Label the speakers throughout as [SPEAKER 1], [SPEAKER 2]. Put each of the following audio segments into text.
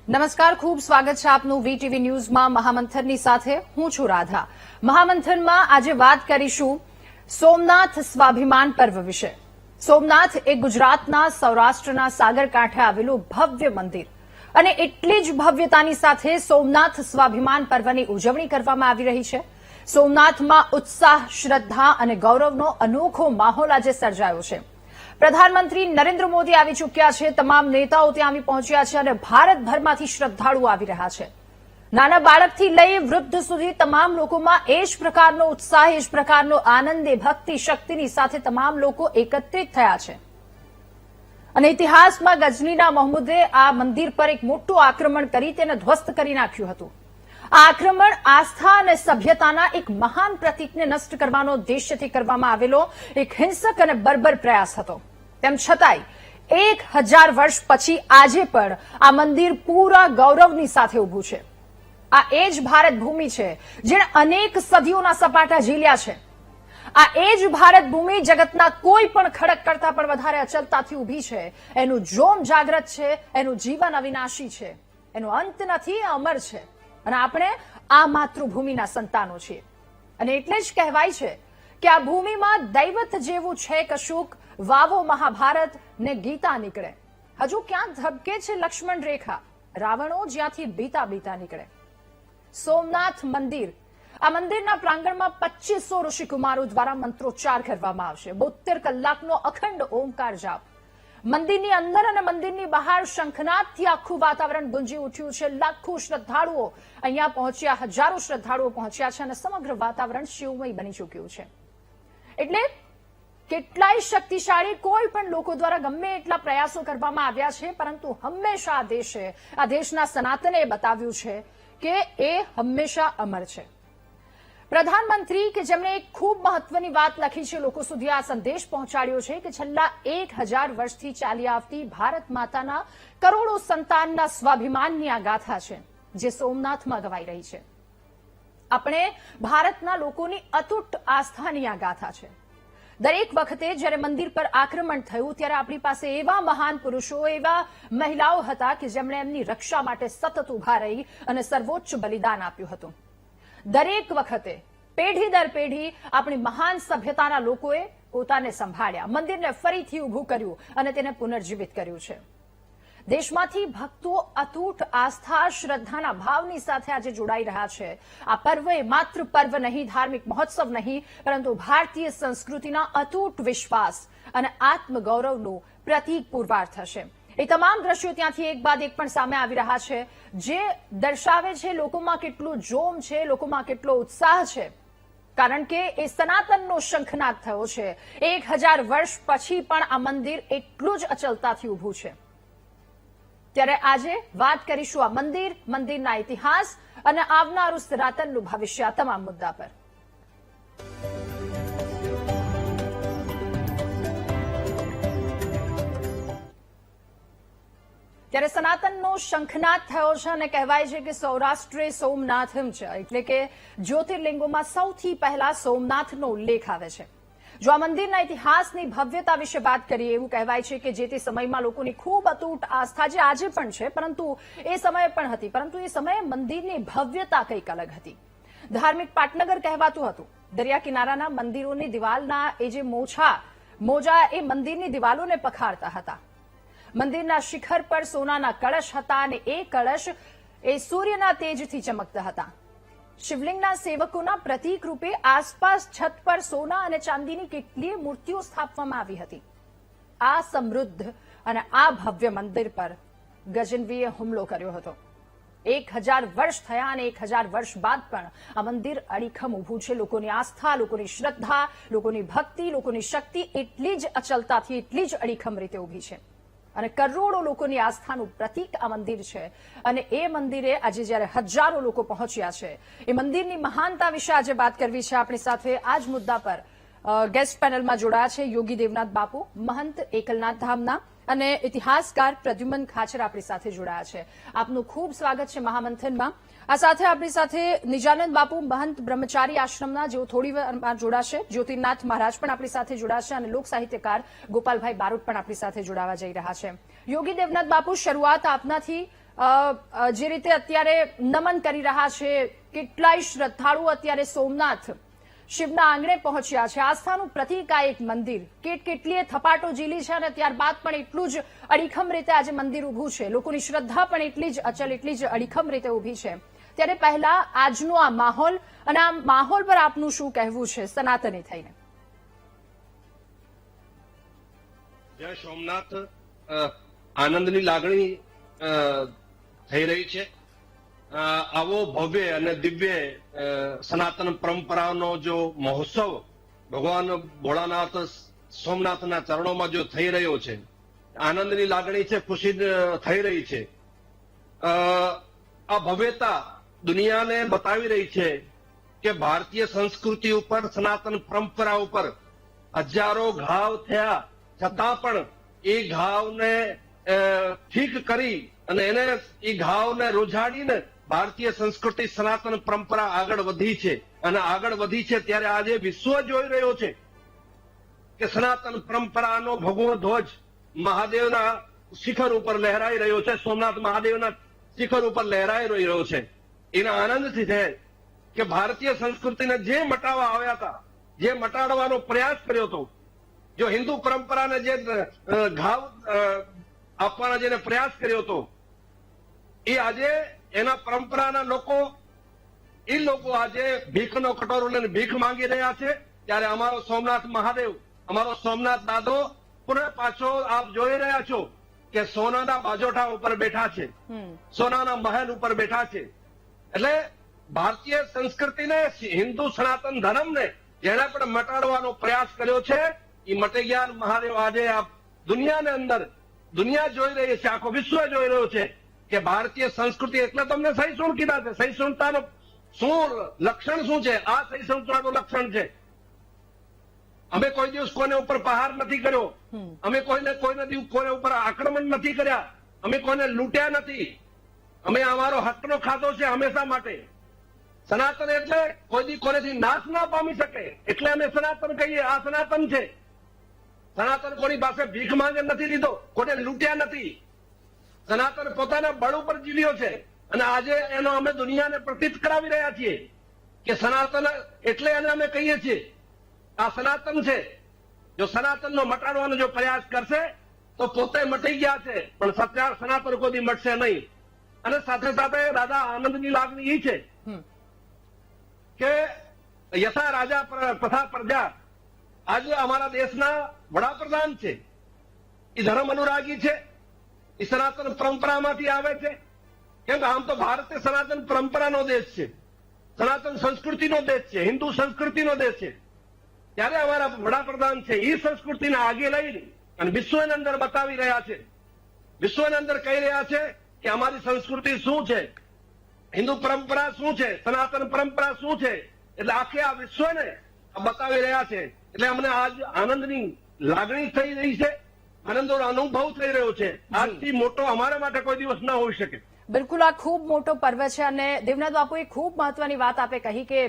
[SPEAKER 1] નમસ્કાર, ખૂબ સ્વાગત છે આપનું વીટીવી ન્યૂઝમાં મહામંથનની સાથે હું છું રાધા। મહામંથનમાં આજે વાત કરીશું સોમનાથ સ્વાભિમાન પર્વ વિશે। સોમનાથ એ ગુજરાતના સૌરાષ્ટ્રના સાગરકાંઠે આવેલું ભવ્ય મંદિર અને એટલી જ ભવ્યતાની સાથે સોમનાથ સ્વાભિમાન પર્વની ઉજવણી કરવામાં આવી રહી છે। સોમનાથમાં ઉત્સાહ, શ્રદ્ધા અને ગૌરવનો અનોખો માહોલ આજે સર્જાયો છે। પ્રધાનમંત્રી નરેન્દ્ર મોદી આવી ચૂક્યા છે, તમામ નેતાઓ ત્યાં આવી પહોંચ્યા છે અને ભારતભરમાંથી શ્રદ્ધાળુઓ આવી રહ્યા છે। નાના બાળકથી લઈ વૃદ્ધ સુધી તમામ લોકોમાં એ જ પ્રકારનો ઉત્સાહ, એ જ પ્રકારનો આનંદ, એ ભક્તિ શક્તિની સાથે તમામ લોકો એકત્રિત થયા છે અને ઇતિહાસમાં ગજનીના મહમૂદે આ મંદિર પર એક મોટું આક્રમણ કરી તેને ધ્વસ્ત કરી નાખ્યું હતું। આ આક્રમણ આસ્થા અને સભ્યતાના એક મહાન પ્રતીકને નષ્ટ કરવાનો ઉદ્દેશ્યથી કરવામાં આવેલો એક હિંસક અને બર્બર પ્રયાસ હતો। તેમ છતાંય 1000 વર્ષ પછી આજે પણ આ મંદિર પૂરા ગૌરવની સાથે ઊભું છે। આ એ જ ભારત ભૂમિ છે જેણે અનેક સદીઓના સપાટા ઝીલ્યા છે। આ એ જ ભારત ભૂમિ જગતના કોઈ પણ ખડક કરતા પણ વધારે અચલતાથી ઊભી છે। એનું જોમ જાગ્રત છે, એનું જીવન અવિનાશી છે, એનો અંત નથી, અમર છે અને આપણે આ માતૃભૂમિના સંતાનો છીએ અને એટલે જ કહેવાય છે કે આ ભૂમિમાં દૈવત જેવું છે કશુંક, વાવો મહાભારત ને ગીતા નીકળે। હજુ ક્યાં ધબકે છે લક્ષ્મણ રેખા, રાવણો જ્યાંથી બીતા બીતા નીકળે। સોમનાથ મંદિર, આ મંદિરના પ્રાંગણમાં 2500 ઋષિકુમારો દ્વારા મંત્રોચ્ચાર કરવામાં આવશે। 72 કલાકનો અખંડ ઓમકાર જાપ। મંદિરની અંદર અને મંદિરની બહાર શંખનાદથી આખું વાતાવરણ ગુંજી ઉઠ્યું છે। લાખો શ્રદ્ધાળુઓ અહીંયા પહોંચ્યા, હજારો શ્રદ્ધાળુઓ પહોંચ્યા છે અને સમગ્ર વાતાવરણ શિવમય બની ચૂક્યું છે। એટલે કેટલાય શક્તિશાળી કોઈ પણ લોકો દ્વારા ગમે એટલા પ્રયાસો કરવામાં આવ્યા છે, પરંતુ હંમેશા આ દેશના સનાતને બતાવ્યું છે કે એ હંમેશા અમર છે। પ્રધાનમંત્રી કે જેમણે એક ખૂબ મહત્વની વાત લખી છે, લોકો સુધી આ સંદેશ પહોંચાડ્યો છે કે છેલ્લા 1000 વર્ષથી ચાલી આવતી ભારત માતાના કરોડો સંતાનના સ્વાભિમાનની આ ગાથા છે જે સોમનાથમાં ગવાઈ રહી છે। આપણે ભારતના લોકોની અતૂટ આસ્થાની આ ગાથા છે। દરેક વખતે જ્યારે મંદિર પર આક્રમણ થયું ત્યારે આપણી પાસે એવા મહાન પુરુષો, એવા મહિલાઓ હતા કે જેમણે એમની રક્ષા માટે સતત ઉભા રહી અને સર્વોચ્ચ બલિદાન આપ્યું હતું। દરેક વખતે પેઢી દર પેઢી આપણી મહાન સભ્યતાના લોકોએ પોતાને સંભાળ્યા, મંદિરને ફરીથી ઊભું કર્યું અને તેને પુનર્જીવિત કર્યું છે। દેશમાંથી ભક્તો અતૂટ આસ્થા, શ્રદ્ધાના ભાવની સાથે આજે જોડાઈ રહ્યા છે। આ પર્વ એ માત્ર પર્વ નહીં, ધાર્મિક મહોત્સવ નહીં, પરંતુ ભારતીય સંસ્કૃતિના અતૂટ વિશ્વાસ અને આત્મગૌરવનું પ્રતીક પુરવાર થશે। એ તમામ દ્રશ્યો ત્યાંથી એક બાદ એક પણ સામે આવી રહ્યા છે જે દર્શાવે છે લોકોમાં કેટલું જોમ છે, લોકોમાં કેટલો ઉત્સાહ છે, કારણ કે એ સનાતનનો શંખનાદ થયો છે। 1000 વર્ષ પછી પણ આ મંદિર એટલું જ અચલતાથી ઊભું છે। ત્યારે આજે વાત કરીશું આ મંદિર, મંદિરના ઇતિહાસ અને આવનારું સનાતનનું ભવિષ્ય, આ તમામ મુદ્દા પર। ત્યારે સનાતનનો શંખનાદ થયો છે અને કહેવાય છે કે સૌરાષ્ટ્રે સોમનાથમ છે, એટલે કે જ્યોતિર્લિંગોમાં સૌથી પહેલા સોમનાથનો ઉલ્લેખ આવે છે। જો આ મંદિરના ઇતિહાસની ભવ્યતા વિશે વાત કરીએ, એવું કહેવાય છે કે જે તે સમયમાં લોકોની ખૂબ અતૂટ આસ્થા, જે આજે પણ છે પરંતુ એ સમયે પણ હતી, પરંતુ એ સમયે મંદિરની ભવ્યતા કંઈક અલગ હતી। ધાર્મિક પાટનગર કહેવાતું હતું। દરિયા કિનારાના મંદિરોની દિવાલના એ જે મોજા એ મંદિરની દિવાલોને પખાડતા હતા। મંદિરના શિખર પર સોનાના કળશ હતા અને એ કળશ એ સૂર્યના તેજથી ચમકતા હતા। શિવલિંગના સેવકોના પ્રતીક રૂપે આસપાસ છત પર સોના અને ચાંદીની કેટલીય મૂર્તિઓ સ્થાપવામાં આવી હતી। આ સમૃદ્ધ અને આ ભવ્ય મંદિર પર ગજનવીએ હુમલો કર્યો હતો। 1000 વર્ષ થયા અને 1000 વર્ષ બાદ પણ આ મંદિર અડીખમ ઊભું છે। લોકોની આસ્થા, લોકોની શ્રદ્ધા, લોકોની ભક્તિ, લોકોની શક્તિ એટલી જ અચલતાથી, એટલી જ અડીખમ રીતે ઊભી છે અને કરોડો લોકોની આસ્થાનું પ્રતીક આ મંદિર છે। અને એ મંદિરે આજે જ્યારે હજારો લોકો પહોંચ્યા છે, એ મંદિરની મહાનતા વિશે આજે વાત કરવી છે। આપણી સાથે આ જ મુદ્દા પર ગેસ્ટ પેનલમાં જોડાયા છે યોગી દેવનાથ બાપુ, મહંત એકલનાથ ધામના, અને ઇતિહાસકાર પ્રદ્યુમન ખાચર આપણી સાથે જોડાયા છે। આપનું ખૂબ સ્વાગત છે મહામંથનમાં। આ સાથે આપણી સાથે નિજાનંદ બાપુ, મહંત બ્રહ્મચારી આશ્રમના, જેઓ થોડી વારમાં જોડાશે। જ્યોતિર્નાથ મહારાજ પણ આપણી સાથે જોડાશે અને લોક સાહિત્યકાર ગોપાલભાઈ બારોટ પણ આપણી સાથે જોડાવા જઈ રહ્યા છે। યોગી દેવનાથ બાપુ, શરૂઆત આપનાથી જે રીતે અત્યારે નમન કરી રહ્યા છે, કેટલાય શ્રદ્ધાળુઓ અત્યારે સોમનાથ શિવના આંગણે પહોંચ્યા છે. આસ્થાનું પ્રતીક આ એક મંદિર, કેટલીય થપાટો ઝીલી છે અને ત્યારબાદ પણ એટલું જ અડીખમ રીતે આજે મંદિર ઊભું છે. લોકોની શ્રદ્ધા પણ એટલી જ અચલ, એટલી જ અડીખમ રીતે ઊભી છે. ત્યારે પહેલા આજનો આ માહોલ અને આ માહોલ પર આપનું શું કહેવું છે સનાતની થઈને?
[SPEAKER 2] જય સોમનાથ. આનંદની લાગણી થઈ રહી છે. આવો ભવ્ય અને દિવ્ય સનાતન પરંપરાનો જો મહોત્સવ ભગવાન ભોળાનાથ સોમનાથના ચરણોમાં જો થઈ રહ્યો છે, આનંદની લાગણી છે, ખુશી થઈ રહી છે. આ ભવ્યતા દુનિયાને બતાવી રહી છે કે ભારતીય સંસ્કૃતિ ઉપર, સનાતન પરંપરા ઉપર હજારો ઘાવ થયા છતાં પણ એ ઘાવને ઠીક કરી અને એને એ ઘાવને રૂઝાડીને ભારતીય સંસ્કૃતિ, સનાતન પરંપરા આગળ વધી છે. અને આગળ વધી છે ત્યારે આજે વિશ્વ જોઈ રહ્યો છે કે સનાતન પરંપરાનો ભગવો ધ્વજ મહાદેવના શિખર ઉપર લહેરાઈ રહ્યો છે, સોમનાથ મહાદેવના શિખર ઉપર લહેરાઈ રહ્યો છે. એના આનંદથી છે કે ભારતીય સંસ્કૃતિને જે મટાવવા આવ્યા હતા, જે મટાડવાનો પ્રયાસ કર્યો હતો, જો હિન્દુ પરંપરાને જે ઘાવ આપવાના જેને પ્રયાસ કર્યો હતો, એ આજે એના પરંપરાના લોકો આજે ભીખનો કટોરો લઈને ભીખ માંગી રહ્યા છે. ત્યારે અમારો સોમનાથ મહાદેવ, અમારો સોમનાથ દાદો પુનઃ પાછો આપ જોઈ રહ્યા છો કે સોનાના બાજોઠા ઉપર બેઠા છે, સોનાના મહેલ ઉપર બેઠા છે. એટલે ભારતીય સંસ્કૃતિને, હિન્દુ સનાતન ધર્મને જેને પણ મટાડવાનો પ્રયાસ કર્યો છે, એ મટી ગયા. મહાદેવ આજે આ દુનિયાની અંદર, દુનિયા જોઈ રહી છે, આખો વિશ્વ જોઈ રહ્યો છે કે ભારતીય સંસ્કૃતિ. એટલે તમને સહિષ્ણુ કીધા છે. સહિષ્ણુતાનું શું લક્ષણ શું છે? આ સહિષ્ણુતાનું લક્ષણ છે. અમે કોઈ દિવસ કોઈને ઉપર પ્રહાર નથી કર્યો, અમે કોઈને ઉપર આક્રમણ નથી કર્યા, અમે કોઈને લૂંટ્યા નથી. અમે અમારો હકનો ખાધો છે હંમેશા માટે. સનાતન એટલે કોઈ કોઈથી નાશ ના પામી શકે, એટલે અમે સનાતન કહીએ. આ સનાતન છે. સનાતન કોની પાસે ભીખ માંગે નથી લીધો, કોઈને લૂંટ્યા નથી. સનાતન પોતાના બળ ઉપર જીવ્યો છે અને આજે એનો અમે દુનિયાને પ્રતીત કરાવી રહ્યા છીએ કે સનાતન એટલે એને અમે કહીએ છીએ આ સનાતન છે. જો સનાતનનો મટાડવાનો જો પ્રયાસ કરશે તો પોતે મટી ગયા છે, પણ સત્ય સનાતન કોઈ મટશે નહીં. અને સાથે સાથે દાદા આનંદની લાગણી એ છે કે યથા રાજા તથા પ્રજા. આજે અમારા દેશના વડાપ્રધાન છે, એ ધર્મ અનુરાગી છે, એ સનાતન પરંપરામાંથી આવે છે. કેમ કે આમ તો ભારત એ સનાતન પરંપરાનો દેશ છે, સનાતન સંસ્કૃતિનો દેશ છે, હિન્દુ સંસ્કૃતિનો દેશ છે. ત્યારે અમારા વડાપ્રધાન છે એ સંસ્કૃતિને આગે લઈને અને વિશ્વની અંદર બતાવી રહ્યા છે, વિશ્વની અંદર કહી રહ્યા છે કે અમારી સંસ્કૃતિ શું છે, હિન્દુ પરંપરા શું છે, સનાતન પરંપરા શું છે. એટલે આખે આ વિશ્વને બતાવી રહ્યા છે. એટલે અમને આજ આનંદની લાગણી થઈ રહી છે, આનંદનો અનુભવ થઈ રહ્યો છે. આજથી મોટો અમારા માટે કોઈ દિવસ ના હોઈ શકે.
[SPEAKER 1] બિલકુલ, આ ખૂબ મોટો પર્વ છે અને દેવનાથ બાપુએ ખૂબ મહત્વની વાત આપે કહી કે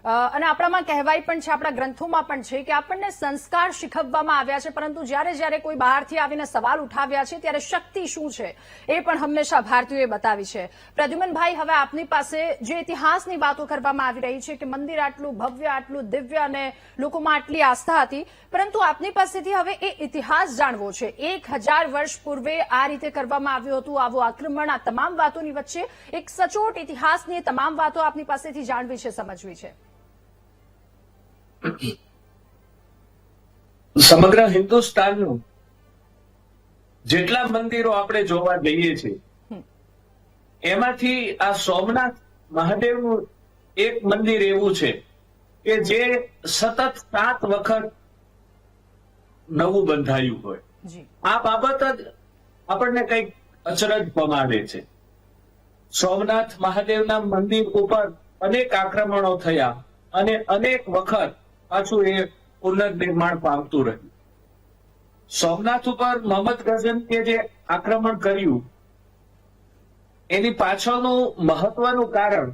[SPEAKER 1] અને આપણામાં કહેવાય પણ છે, આપણા ગ્રંથોમાં પણ છે કે આપણને સંસ્કાર શીખવવામાં આવ્યા છે, પરંતુ જ્યારે કોઈ બહારથી આવીને સવાલ ઉઠાવ્યા છે ત્યારે શક્તિ શું છે એ પણ હંમેશા ભારતીયોએ બતાવી છે. પ્રદ્યુમનભાઈ, હવે આપની પાસે જે ઇતિહાસની વાતો કરવામાં આવી રહી છે કે મંદિર આટલું ભવ્ય, આટલું દિવ્ય અને લોકોમાં આટલી આસ્થા હતી, પરંતુ આપની પાસેથી હવે એ ઇતિહાસ જાણવો છે. 1000 વર્ષ પૂર્વે આ રીતે કરવામાં આવ્યું હતું, આવું આક્રમણ, આ તમામ વાતોની વચ્ચે એક સચોટ ઇતિહાસની તમામ વાતો આપની પાસેથી જાણવી છે, સમજવી છે.
[SPEAKER 3] સમગ્ર હિન્દુસ્તાનનું જેટલા મંદિરો આપણે જોવા જઈએ છીએ એમાંથી આ સોમનાથ મહાદેવનું એક મંદિર એવું છે કે જે સતત 7 વખત નવું બંધાયું હોય. આ બાબત જ આપણને કઈક અચરજ પમાડે છે. સોમનાથ મહાદેવના મંદિર ઉપર અનેક આક્રમણો થયા અને અનેક વખત પાછું એ પુનર્નિર્માણ પામતું રહ્યું. સોમનાથ ઉપર મોહમ્મદ ગઝનીએ જે આક્રમણ કર્યું એની પાછળનું મહત્વનું કારણ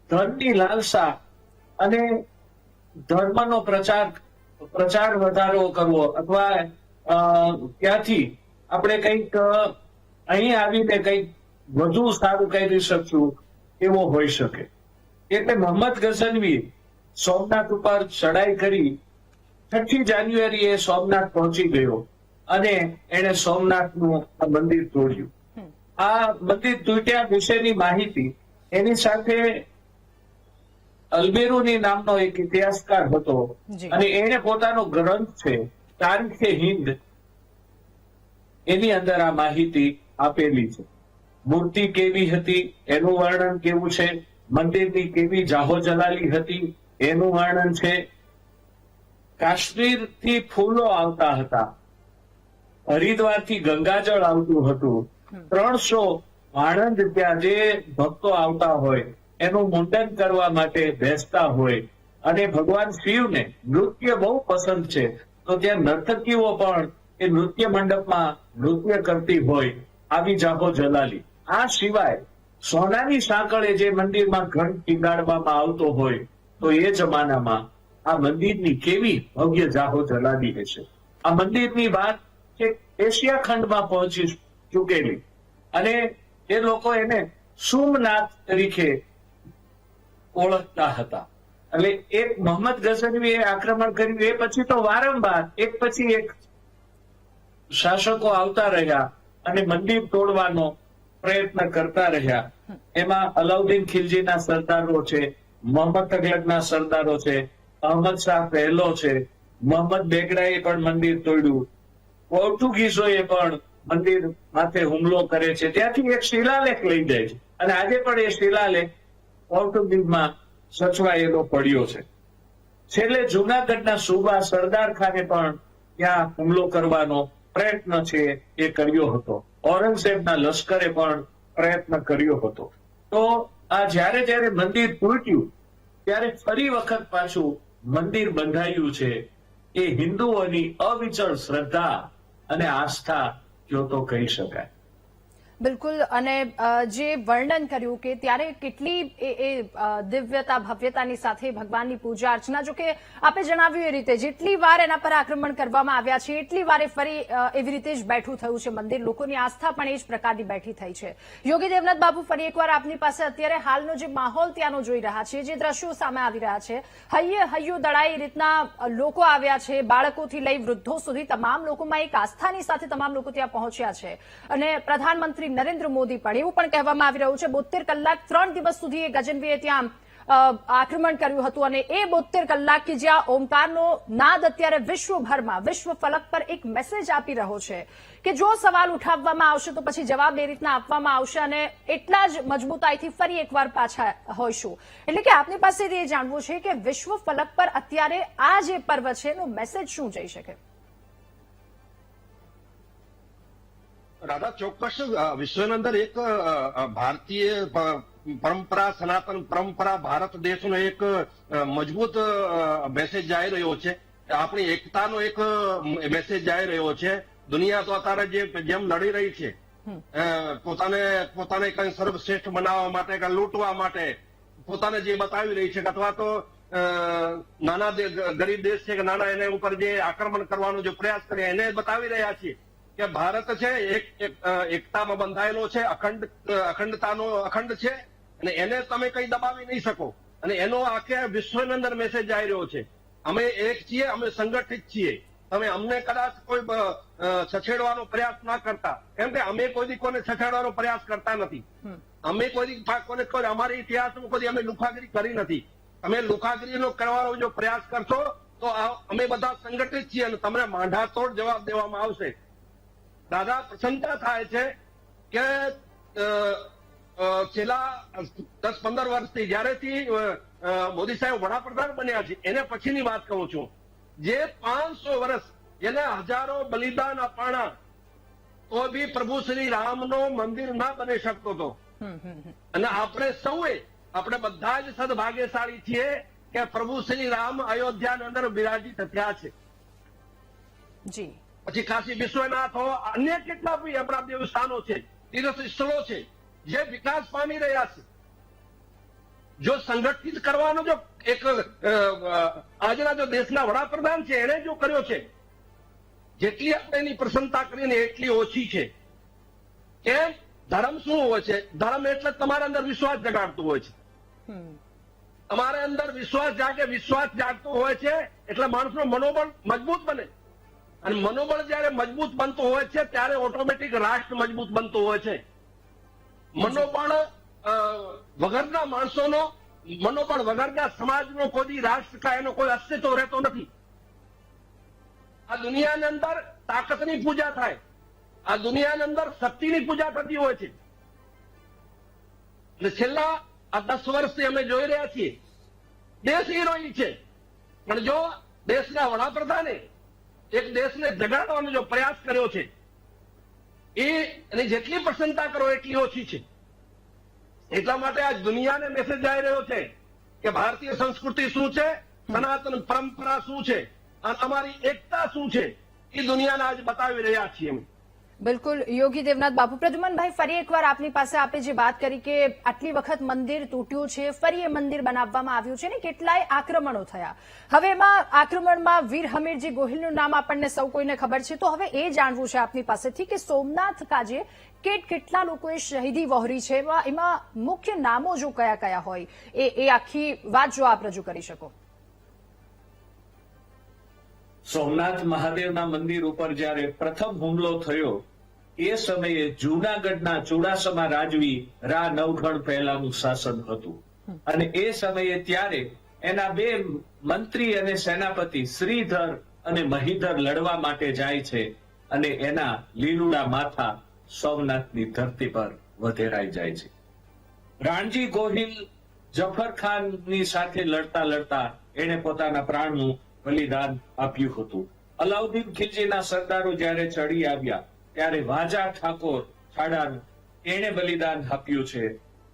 [SPEAKER 3] ધનની લાલસા અને ધર્મનો પ્રચાર વધારો કરવો, અથવા ત્યાંથી આપણે કંઈક અહીં આવીને કંઈક વધુ સારું કરી શકશું એવો હોઈ શકે. એટલે મોહમ્મદ ગઝનવી સોમનાથ ઉપર ચડાઈ કરી 6મી જાન્યુઆરીએ સોમનાથ પહોંચી ગયો અને એને સોમનાથનું આ મંદિર તોડ્યું. આ મંદિર તૂટ્યા વિશેની માહિતી એની સાથે અલબેરુની નામનો એક ઇતિહાસકાર હતો અને એને પોતાનો ગ્રંથ છે તારીખે હિન્દ, એની અંદર આ માહિતી આપેલી છે. મૂર્તિ કેવી હતી એનું વર્ણન કેવું છે, મંદિરની કેવી જાહો જલાલી હતી એનું વર્ણન છે. કાશ્મીરથી ફૂલો આવતા હતા, હરિદ્વારથી ગંગાજળ આવતું હતું, 300 આણંદ ત્યાં જે ભક્તો આવતા હોય એનું મુંડન કરવા માટે બેસતા હોય અને ભગવાન શિવને નૃત્ય બહુ પસંદ છે તો ત્યાં નર્તકીઓ પણ એ નૃત્ય મંડપમાં નૃત્ય કરતી હોય આવી જાહો જલાલી. આ સિવાય સોનાની સાંકળે જે મંદિરમાં ઘંટ ટીંગાડવામાં આવતો હોય તો એ જમાનામાં આ મંદિરની કેવી ભવ્ય જાહો જલાલી હશે. આ મંદિરની વાત છે એશિયા ખંડમાં પહોંચી ચૂકેલી અને એ લોકો એને સોમનાથ તરીકે ઓળખતા હતા. એટલે એક મોહમ્મદ ગઝનવીએ આક્રમણ કર્યું એ પછી તો વારંવાર એક પછી એક શાસકો આવતા રહ્યા અને મંદિર તોડવાનો પ્રયત્ન કરતા રહ્યા. એમાં અલાઉદ્દીન ખિલજીના સરદારો છે, મોહમ્મદ તગલકના સરદારો છે, અહમદ શાહ પહેલો છે, મોહમ્મદ બેગડાએ પણ મંદિર તોડ્યું, પોર્ટુગીઝોએ પણ મંદિર માથે હુમલો કરે છે. ત્યાંથી એક શિલાલેખ લઈ જાય છે અને આજે પણ એ શિલાલેખ પોર્ટુગીઝમાં સચવાયેલો પડ્યો છે. છેલ્લે જુનાગઢના સુબા સરદાર ખાને પણ ત્યાં હુમલો કરવાનો પ્રયત્ન છે એ કર્યો હતો. ઔરંગઝેબના લશ્કરે પણ પ્રયત્ન કર્યો હતો. તો આ જ્યારે મંદિર તૂટ્યું ત્યારે ફરી વખત પાછું મંદિર બંધાયું છે. એ હિન્દુઓની અવિચળ શ્રદ્ધા અને આસ્થા જો તો કહી શકાય.
[SPEAKER 1] બિલકુલ. અને જે વર્ણન કર્યું કે ત્યારે કેટલી દિવ્યતા ભવ્યતાની સાથે ભગવાનની પૂજા અર્ચના, જો કે આપે જણાવ્યું એ રીતે જેટલી વાર એના પર આક્રમણ કરવામાં આવ્યા છે એટલી વારે ફરી એવી રીતે જ બેઠું થયું છે મંદિર. લોકોની આસ્થા પણ એ જ પ્રકારની બેઠી થઈ છે. યોગી દેવનાથ બાબુ, ફરી એકવાર આપની પાસે અત્યારે હાલનો જે માહોલ ત્યાંનો જોઈ રહ્યા છે, જે દ્રશ્યો સામે આવી રહ્યા છે, હૈયું દળાઈ રીતના લોકો આવ્યા છે, બાળકોથી લઈ વૃદ્ધો સુધી તમામ લોકોમાં એક આસ્થાની સાથે તમામ લોકો ત્યાં પહોંચ્યા છે. અને પ્રધાનમંત્રી નરેન્દ્ર મોદી પણ, એવું પણ કહેવામાં આવી રહ્યું છે 72 કલાક 3 દિવસ સુધી એ ગજનવીએ ત્યાં આક્રમણ કર્યું હતું અને એ 72 કલાક કે જ્યાં ઓમકારનો નાદ અત્યારે વિશ્વભરમાં વિશ્વ ફલક પર એક મેસેજ આપી રહ્યો છે કે જો સવાલ ઉઠાવવામાં આવશે તો પછી જવાબ એ રીતના આપવામાં આવશે અને એટલા જ મજબૂતાઈથી ફરી એકવાર પાછા હોઈશું. એટલે કે આપની પાસેથી એ જાણવું છે કે વિશ્વ ફલક પર અત્યારે આ જે પર્વ છે એનો મેસેજ શું જઈ શકે?
[SPEAKER 2] રાધા, ચોક્કસ વિશ્વની અંદર એક ભારતીય પરંપરા, સનાતન પરંપરા, ભારત દેશનો એક મજબૂત મેસેજ જઈ રહ્યો છે. આપણી એકતાનો એક મેસેજ જઈ રહ્યો છે. દુનિયા તો અત્યારે જેમ લડી રહી છે પોતાને કઈ સર્વશ્રેષ્ઠ બનાવવા માટે કે લૂંટવા માટે પોતાને જે બતાવી રહી છે, અથવા તો નાના ગરીબ દેશ છે કે નાના એને ઉપર જે આક્રમણ કરવાનો જે પ્રયાસ કરે એને બતાવી રહ્યા છીએ કે ભારત છે એકતામાં બંધાયેલો છે, અખંડ છે અને એને તમે કઈ દબાવી નહીં શકો. અને એનો આખે વિશ્વની અંદર મેસેજ આવી રહ્યો છે. અમે એક છીએ, અમે સંગઠિત છીએ. તમે અમને કદાચ કોઈ છછેડવાનો પ્રયાસ ના કરતા, કેમ કે અમે કોઈ કોને છછેડવાનો પ્રયાસ કરતા નથી. અમે કોઈ અમારા ઇતિહાસમાં કોઈ અમે લુખાગીરી કરી નથી. તમે લુખાગીરીનો કરવાનો જો પ્રયાસ કરશો તો અમે બધા સંગઠિત છીએ અને તમને માંઢાતોડ જવાબ દેવામાં આવશે. દાદા, પ્રસન્નતા થાય છે કે છેલ્લા 10-15 વર્ષથી જ્યારેથી મોદી સાહેબ વડાપ્રધાન બન્યા છે એને પછીની વાત કહું છું, જે 500 વર્ષ જેને હજારો બલિદાન અપાણા તો બી પ્રભુ શ્રી રામનો મંદિર ના બની શકતો હતો. અને આપણે બધા જ સદભાગ્યશાળી છીએ કે પ્રભુ શ્રી રામ અયોધ્યાની અંદર બિરાજી થયા છે.
[SPEAKER 1] જી.
[SPEAKER 2] પછી કાશી વિશ્વનાથ હો, અન્ય કેટલા બી આપણા દેવસ્થાનો છે, તીર્થ સ્થળો છે જે વિકાસ પામી રહ્યા છે. જો સંગઠિત કરવાનો જો એક આજના જો દેશના વડાપ્રધાન છે એને જો કર્યો છે, જેટલી આપણે એની પ્રશંસા કરીને એટલી ઓછી છે. કેમ ધર્મ શું હોય છે? ધર્મ એટલે તમારા અંદર વિશ્વાસ જગાડતું હોય છે. તમારા અંદર વિશ્વાસ જાગે, વિશ્વાસ જાગતો હોય છે એટલે માણસનું મનોબળ મજબૂત બને. અને મનોબળ જયારે મજબૂત બનતું હોય છે ત્યારે ઓટોમેટિક રાષ્ટ્ર મજબૂત બનતું હોય છે. મનોબળ વગરના માણસોનો, મનોબળ વગરના સમાજનો કોઈ રાષ્ટ્ર કા એનો કોઈ અસ્તિત્વ રહેતો નથી. આ દુનિયાની અંદર તાકાતની પૂજા થાય, આ દુનિયાની અંદર શક્તિની પૂજા થતી હોય છે. અને છેલ્લા આ 10 વર્ષથી અમે જોઈ રહ્યા છીએ દેશ હિરોઈ છે, પણ જો દેશના વડાપ્રધાને એક દેશને જગાડવાનો જો પ્રયાસ કર્યો છે એની જેટલી પ્રશંસા કરો એટલી ઓછી છે. એટલા માટે આજ દુનિયાને મેસેજ આવી રહ્યો છે કે ભારતીય સંસ્કૃતિ શું છે, સનાતન પરંપરા શું છે અને અમારી એકતા શું છે એ દુનિયાને આજ બતાવી રહ્યા છીએ અમે.
[SPEAKER 1] બિલકુલ યોગી દેવનાથ બાપુ. પ્રદ્યુમનભાઈ, ફરી એકવાર આપની પાસે આપે જે વાત કરી કે આટલી વખત મંદિર તૂટ્યું છે, ફરી એ મંદિર બનાવવામાં આવ્યું છે ને કેટલાય આક્રમણો થયા. હવે એમાં આક્રમણમાં વીર હમીરજી ગોહિલનું નામ આપણને સૌ કોઈને ખબર છે, તો હવે એ જાણવું છે આપની પાસેથી કે સોમનાથ કાજે કેટલા લોકોએ શહીદી વહોરી છે, એમાં મુખ્ય નામો જો કયા કયા હોય એ આખી વાત જો આપ રજૂ કરી શકો.
[SPEAKER 3] સોમનાથ મહાદેવના મંદિર ઉપર જયારે પ્રથમ હુમલો થયો એ સમયે જૂનાગઢના ચુડાસમા રાજવી રા નવઘણ પહેલાનું શાસન હતું. અને એ સમયે ત્યારે એના 2 મંત્રી અને સેનાપતિ શ્રીધર અને મહીધર લડવા માટે જાય છે અને એના લીલુડા માથા સોમનાથની ધરતી પર વધેરાઈ જાય છે. રાણજી ગોહિલ જફર ખાનની સાથે લડતા લડતા એને પોતાના પ્રાણનું બલિદાન આપ્યું હતું. અલાઉદ્દીન ખિલજીના સરદારો જયારે ચડી આવ્યા ત્યારે વાજા ઠાકોર ખાડાનું એને બલિદાન આપ્યું છે.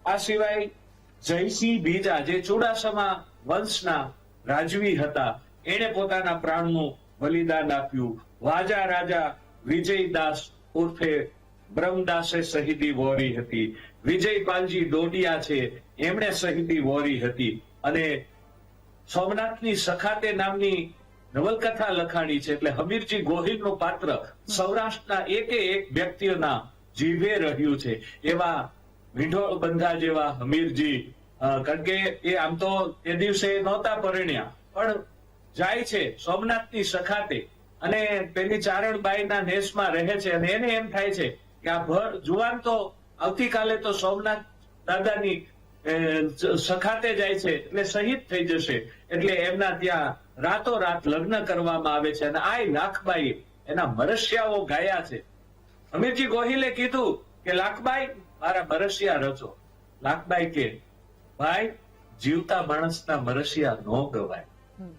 [SPEAKER 3] આ સિવાય જયસિંહ બીજા જે ચુડાસમા વંશના રાજવી હતા એને પોતાના પ્રાણનું બલિદાન આપ્યું. વાજા રાજા વિજયદાસ ઉર્ફે બ્રહ્મદાસે શહીદી વહોરી હતી. વિજયપાલજી ડોડિયા છે એમણે શહીદી વહોરી હતી. અને સોમનાથની સખાતે નામની નવલકથા લખાણી છે. એટલે હમીરજી ગોહિલનું પાત્ર સૌરાષ્ટ્રના એક વ્યક્તિઓના જીભે રહ્યું છે. એવા વિંઢોળ બંધા જેવા હમીરજી, કારણ કે એ આમ તો એ દિવસે નહોતા પરણ્યા પણ જાય છે સોમનાથની સખાતે અને પેલી ચારણબાઈના નેસમાં રહે છે. અને એને એમ થાય છે કે આ ભર જુવાન તો આવતીકાલે તો સોમનાથ દાદાની સખાતે જાય છે એટલે શહીદ થઈ જશે. એટલે એમના ત્યાં રાતોરાત લગ્ન કરવામાં આવે છે. અને આ લાખબાઈ એના મરસિયાઓ ગાયા છે. હમીરજી ગોહિલે કીધું કે લાખબાઈ મારા મરસિયા રચો. લાખબાઈ કે ભાઈ જીવતા માણસના મરસિયા ન ગવાય,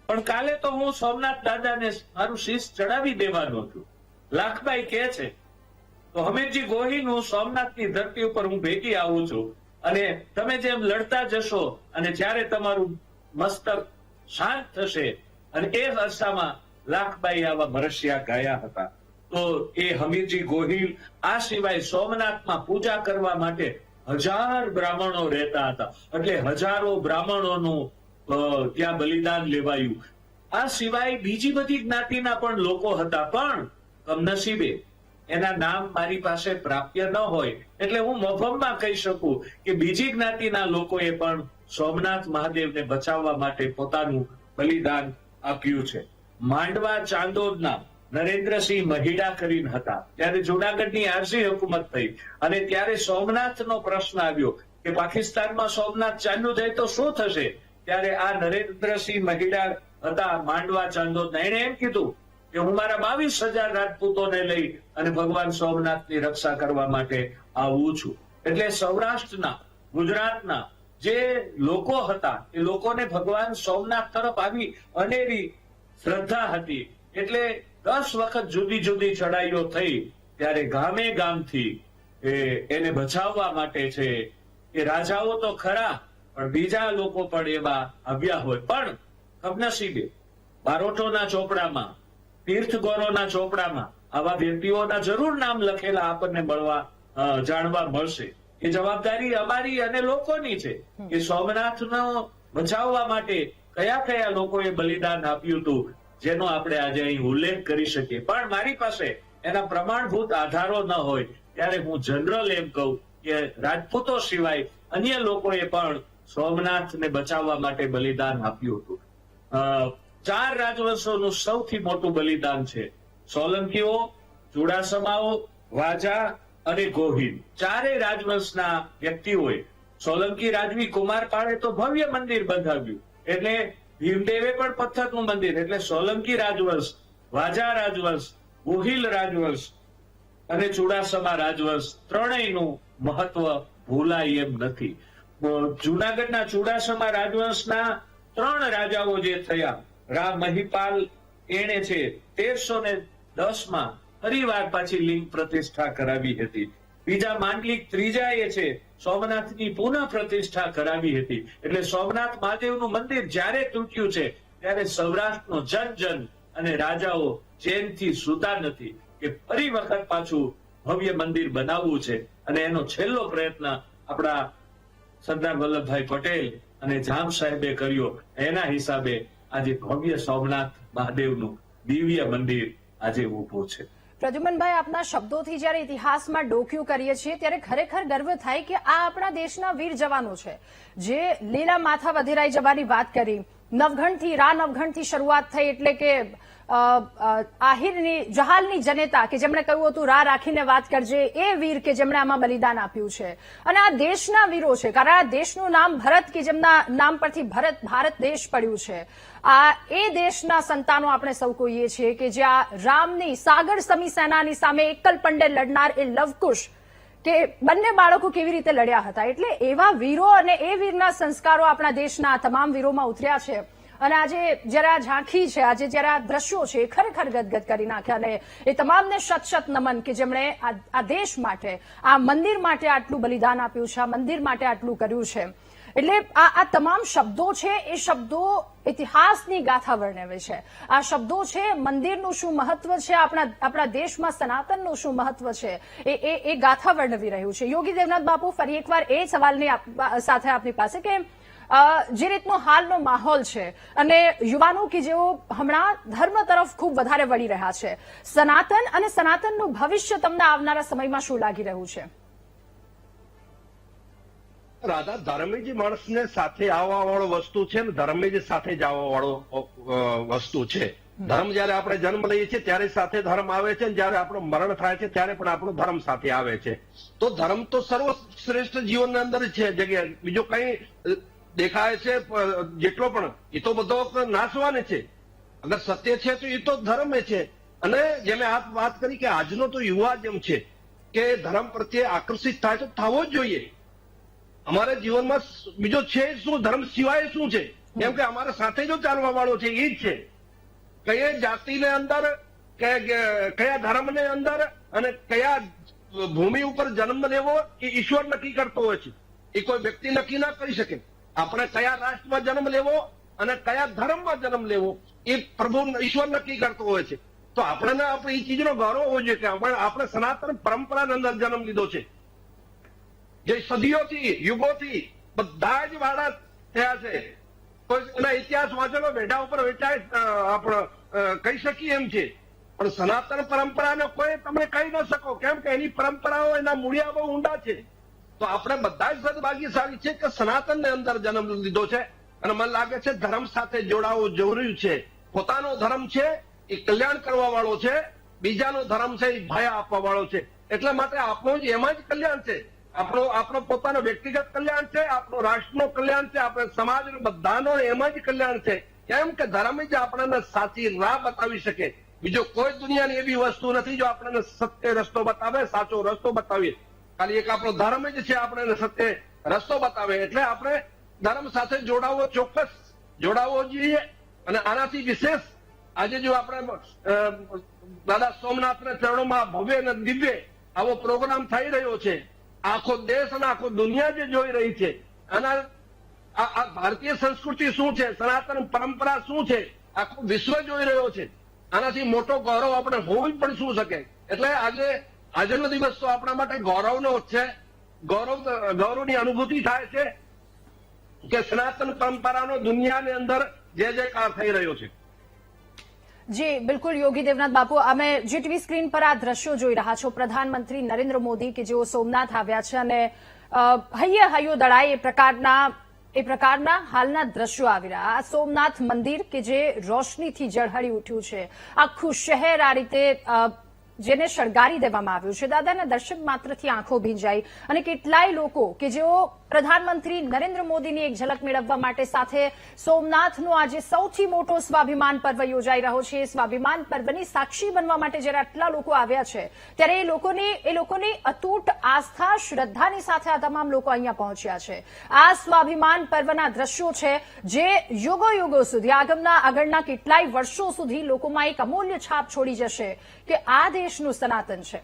[SPEAKER 3] પણ કાલે તો હું સોમનાથ દાદાને મારું શીશ ચડાવી દેવાનું છું. લાખબાઈ કે છે તો હમીરજી ગોહિલ હું સોમનાથની ધરતી ઉપર હું ભેગી આવું છું અને તમે જેમ લડતા જશો અને જ્યારે તમારું મસ્તક શાંત થશે. અને એ અરસામાં લાખબાઈ આવા મરસિયા ગાયા હતા. તો એ હમીરજી ગોહિલ આ સિવાય સોમનાથમાં પૂજા કરવા માટે 1000 બ્રાહ્મણો રહેતા હતા. એટલે હજારો બ્રાહ્મણોનું ત્યાં બલિદાન લેવાયું. આ સિવાય બીજી બધી જ્ઞાતિના પણ લોકો હતા, પણ કમનસીબે એના નામ મારી પાસે પ્રાપ્ય ન હોય એટલે હું મફતમાં કહી શકું કે બીજી જ્ઞાતિના લોકોએ પણ સોમનાથ મહાદેવને બચાવવા માટે પોતાનું બલિદાન આપ્યું છે. માંડવા ચાંદોદના નરેન્દ્રસિંહ મહિડા કરીને હતા. ત્યારે જૂનાગઢની આરસી હુકુમત થઈ અને ત્યારે સોમનાથનો પ્રશ્ન આવ્યો કે પાકિસ્તાનમાં સોમનાથ ચાંદુ જાય તો શું થશે. ત્યારે આ નરેન્દ્રસિંહ મહિડા હતા માંડવા ચાંદોદના, એને એમ કીધું કે હું મારા 22,000 રાજપૂતોને લઈ અને ભગવાન સોમનાથની રક્ષા કરવા માટે આવું છું. એટલે સૌરાષ્ટ્રના, ગુજરાતના જે લોકો હતા એ લોકોને ભગવાન સોમનાથ તરફ આવી અનેરી શ્રદ્ધા હતી. એટલે 10 વખત જુદી જુદી ચડાઈઓ થઈ ત્યારે ગામે ગામથી એને બચાવવા માટે છે એ રાજાઓ તો ખરા પણ બીજા લોકો પણ એવા આવ્યા હોય. પણ કમનસીબે બારોટોના ચોપડામાં, તીર્થગોરોના ચોપડામાં આવા વ્યક્તિઓના જરૂર નામ લખેલા આપણને જાણવા મળશે. એ જવાબદારી અમારી અને લોકોની છે કે સોમનાથનો બચાવવા માટે કયા કયા લોકોએ બલિદાન આપ્યું હતું જેનો આપણે આજે અહીં ઉલ્લેખ કરી શકીએ. પણ મારી પાસે એના પ્રમાણભૂત આધારો ન હોય ત્યારે હું જનરલ એમ કહું કે રાજપૂતો સિવાય અન્ય લોકોએ પણ સોમનાથને બચાવવા માટે બલિદાન આપ્યું હતું. 4 રાજવંશોનું સૌથી મોટું બલિદાન છે. સોલંકીઓ, ચુડાસમાઓ, વાજા અને ગોહિલ, 4 રાજવંશના વ્યક્તિઓએ. સોલંકી રાજવી કુમારપાળે તો ભવ્ય મંદિર બંધાવ્યું, એટલે ભીમદેવે પણ પથ્થરનું મંદિર. એટલે સોલંકી રાજવંશ, વાજા રાજવંશ, ગોહિલ રાજવંશ અને ચુડાસમા રાજવંશ ત્રણેયનું મહત્વ ભૂલાય એમ નથી. જુનાગઢના ચુડાસમા રાજવંશના 3 રાજાઓ જે થયા, રામ મહિપાલ, એણે છે 1310માં ફરીવાર પાછી લિંગ પ્રતિષ્ઠા કરાવી હતી. બીજા માંડલિક ત્રીજાએ છે સોમનાથની પુનઃ પ્રતિષ્ઠા કરાવી હતી. એટલે સોમનાથ મહાદેવનું મંદિર જ્યારે તૂટ્યું છે ત્યારે સૌરાષ્ટ્રનો જન અને રાજાઓ ચેનથી સૂતા નથી કે ફરી વખત પાછું ભવ્ય મંદિર બનાવવું છે. અને એનો છેલ્લો પ્રયત્ન આપણા સરદાર વલ્લભભાઈ પટેલ અને જામ સાહેબે કર્યો. એના હિસાબે આજે ભવ્ય સોમનાથ મહાદેવનું દિવ્ય મંદિર આજે ઉભું છે.
[SPEAKER 1] પ્રદ્યુમનભાઈ, આપના શબ્દોથી જ્યારે ઇતિહાસમાં ડોક્યું કરીએ છીએ ત્યારે ખરેખર ગર્વ થાય કે આ આપણા દેશના વીર જવાનો છે જે લીલા માથા વધેરાઈ જવાની વાત કરી. નવઘણથી નવઘણથી શરૂઆત થઈ, એટલે કે આહિરની જહાલની જનેતા કે જેમણે કહ્યું હતું રા રાખીને વાત કરજે, એ વીર કે જેમણે આમાં બલિદાન આપ્યું છે. અને આ દેશના વીરો છે, કારણ આ દેશનું નામ ભરત કે જેમના નામ પરથી ભારત દેશ પડ્યું છે. આ એ દેશના સંતાનો આપણે સૌ કોઈએ છીએ કે જ્યાં રામની સાગર સમી સેનાની સામે એકલ પંડે લડનાર એ લવકુશ કે બંને બાળકો કેવી રીતે લડ્યા હતા. એટલે એવા વીરો અને એ વીરના સંસ્કારો આપણા દેશના તમામ વીરોમાં ઉતર્યા છે. અને આજે જયારે આ ઝાંખી છે, આજે જયારે આ દ્રશ્યો છે, એ ખરેખર ગદગદ કરી નાખ્યા. અને એ તમામને શત નમન કે જેમણે આ દેશ માટે, આ મંદિર માટે આટલું બલિદાન આપ્યું છે, આ મંદિર માટે આટલું કર્યું છે. એટલે આ તમામ શબ્દો છે, એ શબ્દો ઇતિહાસની ગાથા વર્ણવે છે. આ શબ્દો છે મંદિરનું શું મહત્વ છે, આપણા દેશમાં સનાતનનું શું મહત્વ છે, એ ગાથા વર્ણવી રહ્યું છે. યોગી દેવનાથ બાપુ, ફરી એકવાર એ સવાલની સાથે આપની પાસે કે જે રીતનો હાલનો માહોલ છે અને યુવાનો કે જેઓ હમણાં ધર્મ તરફ ખૂબ વધારે વળી રહ્યા છે, સનાતન અને સનાતનનું ભવિષ્ય તમને આવનારા સમયમાં શું લાગી રહ્યું છે?
[SPEAKER 2] રાધા, ધર્મ જ માણસને સાથે આવવા વાળો વસ્તુ છે ને ધર્મ જ સાથે જ આવવા વાળો વસ્તુ છે. ધર્મ જયારે આપણે જન્મ લઈએ છીએ ત્યારે સાથે ધર્મ આવે છે, જયારે આપણું મરણ થાય છે ત્યારે પણ આપણો ધર્મ સાથે આવે છે. તો ધર્મ તો સર્વશ્રેષ્ઠ જીવનની અંદર છે. જગ્યા બીજો કઈ દેખાય છે જેટલો પણ, એ તો બધો નાશવાને છે. અગર સત્ય છે તો એ તો ધર્મ છે. અને જેમ આપ વાત કરી કે આજનો તો યુવા જેમ છે કે ધર્મ પ્રત્યે આકર્ષિત થાય તો થવો જ જોઈએ. અમારા જીવનમાં બીજો છે શું, ધર્મ સિવાય શું છે? કેમ કે અમારા સાથે જો ચાલવા વાળો છે એ જ છે. કયા જાતિને અંદર, કયા ધર્મને અંદર અને કયા ભૂમિ ઉપર જન્મ લેવો એ ઈશ્વર નક્કી કરતો હોય છે. એ કોઈ વ્યક્તિ નક્કી ના કરી શકે. આપણે કયા રાષ્ટ્રમાં જન્મ લેવો અને કયા ધર્મમાં જન્મ લેવો એ પ્રભુ ઈશ્વર નક્કી કરતો હોય છે. તો આપણે એ ચીજનો ગૌરવ હોવો જોઈએ કે આપણે સનાતન પરંપરાની અંદર જન્મ લીધો છે, જે સદીઓથી યુગોથી બધા જ વાળા થયા છે. કોઈ એના ઇતિહાસ વાંચેલો બેઠા ઉપર વેચાય આપણે કહી શકીએ એમ છે. પણ સનાતન પરંપરાને કોઈ તમે કહી ન શકો, કેમ કે એની પરંપરાઓ, એના મૂળિયા બહુ ઊંડા છે. તો આપણે બધા જ સદભાગ્યશાળી છે કે સનાતનને અંદર જન્મ લીધો છે. અને મને લાગે છે ધર્મ સાથે જોડાવું જરૂરી છે. પોતાનો ધર્મ છે એ કલ્યાણ કરવા વાળો છે, બીજાનો ધર્મ છે એ ભય આપવા વાળો છે. એટલા માટે આપણું જ એમાં જ કલ્યાણ છે. આપણો પોતાનો વ્યક્તિગત કલ્યાણ છે, આપણો રાષ્ટ્રનું કલ્યાણ છે, આપણે સમાજનું બધાનો એમાં જ કલ્યાણ છે. કેમ કે ધર્મ જ આપણને સાચી રાહ બતાવી શકે. બીજો કોઈ દુનિયાની એવી વસ્તુ નથી જો આપણને સત્ય રસ્તો બતાવે, સાચો રસ્તો બતાવીએ. ખાલી એક આપણો ધર્મ જ છે આપણને સત્ય રસ્તો બતાવે. એટલે આપણે ધર્મ સાથે ચોક્કસ જોડાવવો જોઈએ. અને આનાથી વિશેષ આજે જો આપણે દાદા સોમનાથના ચરણોમાં ભવ્ય અને દિવ્ય આવો પ્રોગ્રામ થઈ રહ્યો છે, આખો દેશ અને આખો દુનિયા જે જોઈ રહી છે, આના આ ભારતીય સંસ્કૃતિ શું છે, સનાતન પરંપરા શું છે, આખું વિશ્વ જોઈ રહ્યો છે. આનાથી મોટો ગૌરવ આપણે હોવું પણ શું શકે. એટલે આજનો દિવસ તો આપણા માટે ગૌરવનો છે. ગૌરવની અનુભૂતિ થાય છે કે સનાતન પરંપરાનો દુનિયાની અંદર જે જયકાર થઈ રહ્યો છે.
[SPEAKER 1] જી બિલકુલ યોગી દેવનાથ બાપુ, અમે જીટીવી સ્ક્રીન પર આ દ્રશ્યો જોઈ રહ્યા છો. પ્રધાનમંત્રી નરેન્દ્ર મોદી કે જેઓ સોમનાથ આવ્યા છે અને હૈયો દળાય એ પ્રકારના હાલના દ્રશ્યો આવી રહ્યા. આ સોમનાથ મંદિર કે જે રોશનીથી ઝળહળી ઉઠ્યું છે, આખું શહેર આ રીતે જેને શણગારી દેવામાં આવ્યું છે. દાદાના દર્શન માત્રથી આંખો ભીંજાઈ અને કેટલાય લોકો કે જેઓ પ્રધાનમંત્રી નરેન્દ્ર મોદીની એક ઝલક મેળવવા માટે સાથે સોમનાથનો આજે સૌથી મોટો સ્વાભિમાન પર્વ યોજાઈ રહ્યો છે. સ્વાભિમાન પર્વની સાક્ષી બનવા માટે જ્યારે આટલા લોકો આવ્યા છે ત્યારે એ લોકોની અતૂટ આસ્થા શ્રદ્ધાની સાથે આ તમામ લોકો અહીંયા પહોંચ્યા છે. આ સ્વાભિમાન પર્વના દ્રશ્યો છે જે યુગો સુધી આગળના કેટલાય વર્ષો સુધી લોકોમાં એક અમૂલ્ય છાપ છોડી જશે કે આ દેશનું સનાતન છે.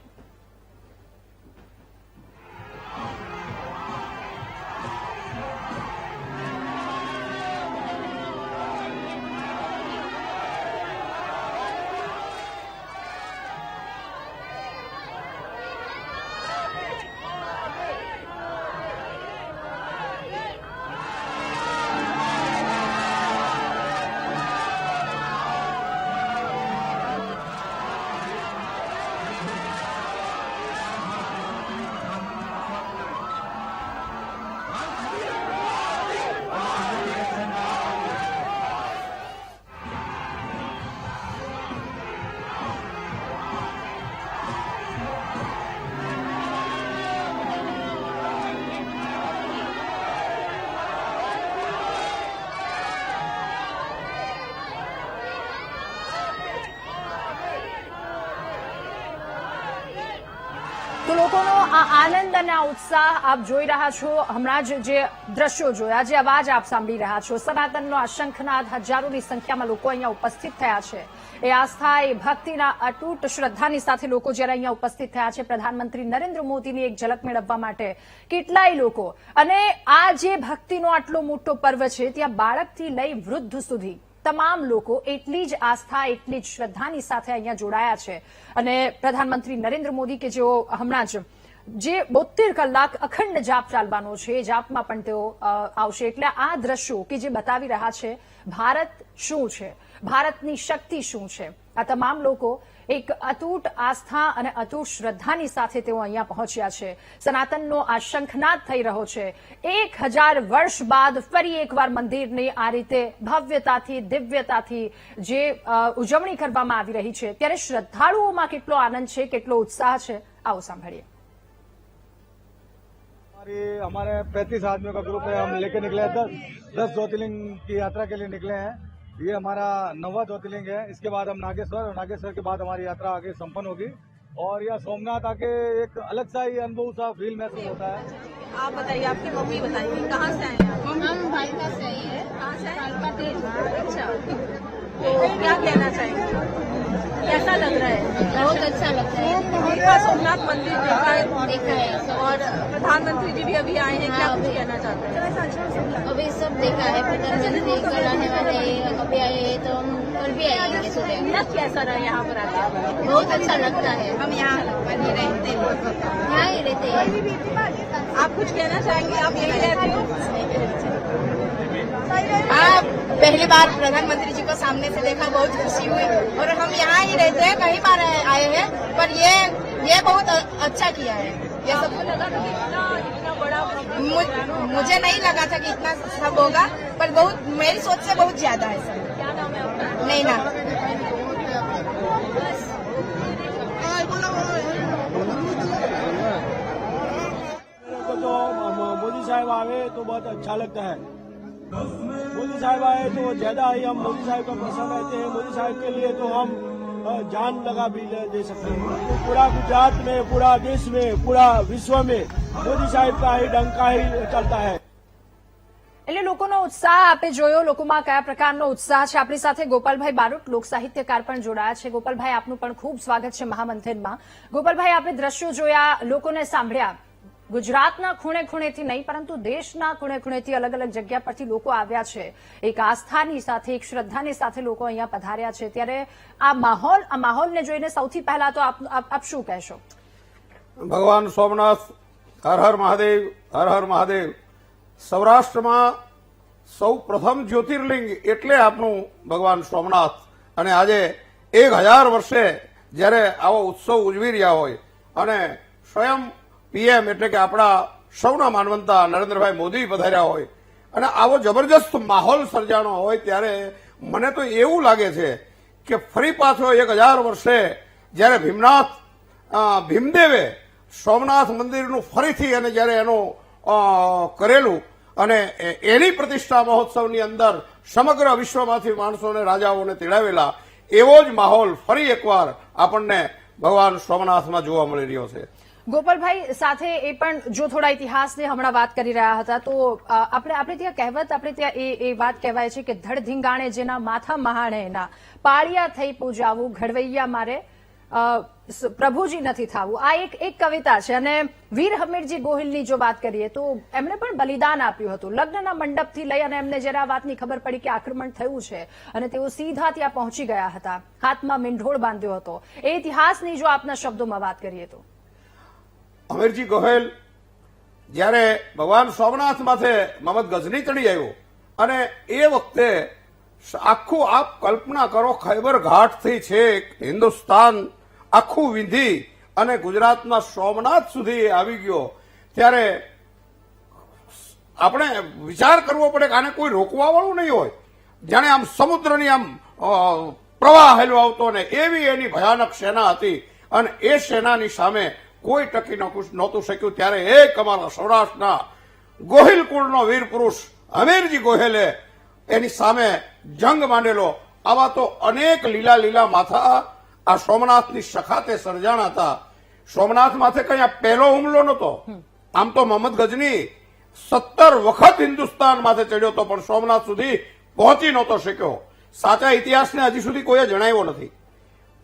[SPEAKER 1] તો લોકોનો આ આનંદ અને આ ઉત્સાહ આપ જોઈ રહ્યા છો. હમણાં જ જે દ્રશ્યો જોયા, જે અવાજ આપ સાંભળી રહ્યા છો, સનાતનનો આ શંખનાદ, હજારોની સંખ્યામાં લોકો અહીંયા ઉપસ્થિત થયા છે. એ આસ્થા, એ ભક્તિના અતૂટ શ્રદ્ધાની સાથે લોકો જ્યારે અહીંયા ઉપસ્થિત થયા છે પ્રધાનમંત્રી નરેન્દ્ર મોદીની એક ઝલક મેળવવા માટે કેટલાય લોકો. અને આ જે ભક્તિનો આટલો મોટો પર્વ છે ત્યાં બાળકથી લઈ વૃદ્ધ સુધી તમામ લોકો એટલી જ આસ્થા, એટલી જ શ્રદ્ધાની સાથે અહીંયા જોડાયા છે. અને પ્રધાનમંત્રી નરેન્દ્ર મોદી કે જેઓ હમણાં જ જે 72 કલાક અખંડ જાપ ચાલવાનો છે એ જાપમાં પણ તેઓ આવશે. એટલે આ દ્રશ્યો કે જે બતાવી રહ્યા છે ભારત શું છે, ભારતની શક્તિ શું છે, આ તમામ લોકો એક અતૂટ આસ્થા અને અતૂટ શ્રદ્ધાની સાથે તેઓ અહીંયા પહોંચ્યા છે. સનાતનનો આ શંખનાદ થઈ રહ્યો છે. 1000 વર્ષ બાદ ફરી એકવાર મંદિરની આ રીતે ભવ્યતાથી, દિવ્યતાથી જે ઉજવણી કરવામાં આવી રહી છે ત્યારે શ્રદ્ધાળુઓમાં કેટલો આનંદ છે, કેટલો ઉત્સાહ છે, આવો સાંભળીએ.
[SPEAKER 4] हमारे 35 आदमियों का ग्रुप है. हम लेके निकले हैं 10 ज्योतिर्लिंग की यात्रा के लिए निकले हैं. ये हमारा 9वां ज्योतिर्लिंग है. इसके बाद हम नागेश्वर, और नागेश्वर के बाद हमारी यात्रा आगे संपन्न होगी. और यह सोमनाथ आके एक अलग सा ही अनुभव सा फील महसूस होता है.
[SPEAKER 5] आप बताइए, आपकी मम्मी बताइए कहाँ से आए हैं?
[SPEAKER 6] हम भालका से आई है.
[SPEAKER 5] कहाँ से आए?
[SPEAKER 6] भालका तेज.
[SPEAKER 5] अच्छा, तो क्या कहना चाहेंगे, कैसा लग रहा है?
[SPEAKER 6] बहुत अच्छा लगता है.
[SPEAKER 5] पूरा सोमनाथ मंदिर देखा है
[SPEAKER 6] देखा है सब.
[SPEAKER 5] और प्रधानमंत्री जी भी अभी आए हैं, क्या कुछ कहना चाहते हैं?
[SPEAKER 6] अभी सब देखा है. प्रधानमंत्री कल आने वाले हैं, अभी आए हैं तो हम कल भी आएंगे सुबह.
[SPEAKER 5] लग कैसा रहा यहाँ पर आके?
[SPEAKER 6] बहुत अच्छा लगता है.
[SPEAKER 5] हम यहाँ रहते हैं.
[SPEAKER 6] यहाँ ही रहते हैं.
[SPEAKER 5] आप कुछ कहना चाहेंगे? आप यही रहते हो?
[SPEAKER 7] हाँ, पहली बार प्रधानमंत्री जी को सामने से देखा, बहुत खुशी हुई. और हम यहाँ ही रहते हैं, कई बार आए हैं, पर ये बहुत अच्छा किया है. ये सब
[SPEAKER 5] आपको लगा था कि इतना बड़ा
[SPEAKER 7] मुझे नहीं लगा था कि इतना सब होगा, पर बहुत मेरी सोच से बहुत ज्यादा है सब.
[SPEAKER 5] क्या नाम है आपका?
[SPEAKER 7] नहीं ना.
[SPEAKER 4] तो मोदी साहब आवे तो बहुत अच्छा लगता है. मोदी साहब आए तो ज्यादा ही हम मोदी साहब का पसंद रहते हैं. मोदी साहब के लिए तो हम जान लगा भी दे सकते हैं. पूरा गुजरात में, पूरा देश में, पूरा विश्व में मोदी साहब का ही डंका ही चलता है.
[SPEAKER 1] એટલે લોકોનો ઉત્સાહ આપે જોયો, લોકોમાં કયા પ્રકારનો ઉત્સાહ છે. આપણી સાથે ગોપાલભાઈ બારોટ, લોક સાહિત્યકાર પણ જોડાયા છે. ગોપાલભાઈ, આપનું પણ ખૂબ સ્વાગત છે મહામંથનમાં. ગોપાલભાઈ, આપણે દ્રશ્યો જોયા, લોકોને સાંભળ્યા. ગુજરાતના ખૂણે ખૂણેથી નહીં પરંતુ દેશના ખૂણે ખૂણેથી અલગ અલગ જગ્યા પરથી લોકો આવ્યા છે. એક આસ્થાની સાથે, એક શ્રદ્ધાની સાથે લોકો અહીંયા પધાર્યા છે. ત્યારે આ માહોલને જોઈને સૌથી પહેલા તો આપ શું કહેશો?
[SPEAKER 8] ભગવાન સોમનાથ, હર હર મહાદેવ, હર હર મહાદેવ. સૌરાષ્ટ્રમાં સૌ પ્રથમ જ્યોતિર્લિંગ એટલે આપણું ભગવાન સોમનાથ. અને આજે 1000 વર્ષે જ્યારે આવો ઉત્સવ ઉજવી રહ્યા હોય અને સ્વયં પીએમ એટલે કે આપણા સૌના માનવંતા નરેન્દ્રભાઈ મોદી પધાર્યા હોય અને આવો જબરજસ્ત માહોલ સર્જાણો હોય ત્યારે મને તો એવું લાગે છે કે ફરી પાછો 1000 વર્ષે જ્યારે ભીમદેવે સોમનાથ મંદિરનું ફરીથી અને જ્યારે એનું કરેલું અને એની પ્રતિષ્ઠા મહોત્સવની અંદર સમગ્ર વિશ્વમાંથી માણસોને રાજાઓને તેડાવેલા એવો જ માહોલ ફરી એકવાર આપણને ભગવાન સોમનાથમાં જોવા મળી રહ્યો છે.
[SPEAKER 1] ગોપાલભાઈ સાથે એ પણ જો થોડા ઇતિહાસની હમણાં વાત કરી રહ્યા હતા તો આપણે ત્યાં કહેવત આપણે ત્યાં એ વાત કહેવાય છે કે ધડ ધીંગાણે જેના માથા મહાણે એના પાળિયા થઈ પૂજાવું ઘડવૈયા મારે પ્રભુજી નથી થવું. આ એક કવિતા છે અને વીર હમીરજી ગોહિલની જો વાત કરીએ તો એમણે પણ બલિદાન આપ્યું હતું. લગ્નના મંડપથી લઈ અને એમને જયારે આ વાતની ખબર પડી કે આક્રમણ થયું છે અને તેઓ સીધા ત્યાં પહોંચી ગયા હતા, હાથમાં મીંઢોળ બાંધ્યો હતો. એ ઇતિહાસની જો આપના શબ્દોમાં વાત કરીએ તો
[SPEAKER 8] હમીરજી ગોહિલ જ્યારે ભગવાન સોમનાથ માથે મહમદ ગઝની ચડી આવ્યો અને એ વખતે આખું આપ કલ્પના કરો ખૈબર ઘાટથી છેક હિન્દુસ્તાન આખું વિંધી અને ગુજરાતના સોમનાથ સુધી આવી ગયો ત્યારે આપણે વિચાર કરવો પડે કે આને કોઈ રોકવા વાળું નહીં હોય. જાણે આમ સમુદ્રની આમ પ્રવાહ હેલો આવતો ને એવી એની ભયાનક સેના હતી અને એ સેનાની સામે કોઈ ટકી નહોતું શક્યું. ત્યારે એક અમારા સૌરાષ્ટ્રના ગોહિલ કુળનો વીર પુરુષ હમીરજી ગોહિલે એની સામે જંગ માંડેલો. આવા તો અનેક લીલા લીલા માથા આ સોમનાથની સખાતે સર્જાણા હતા. સોમનાથ માથે કઈ આ પહેલો હુમલો નહોતો. આમ તો મહમદ ગઝની 17 વખત હિન્દુસ્તાન માથે ચડ્યો હતો પણ સોમનાથ સુધી પહોંચી નહોતો શક્યો. સાચા ઇતિહાસને હજી સુધી કોઈએ જણાવ્યો નથી.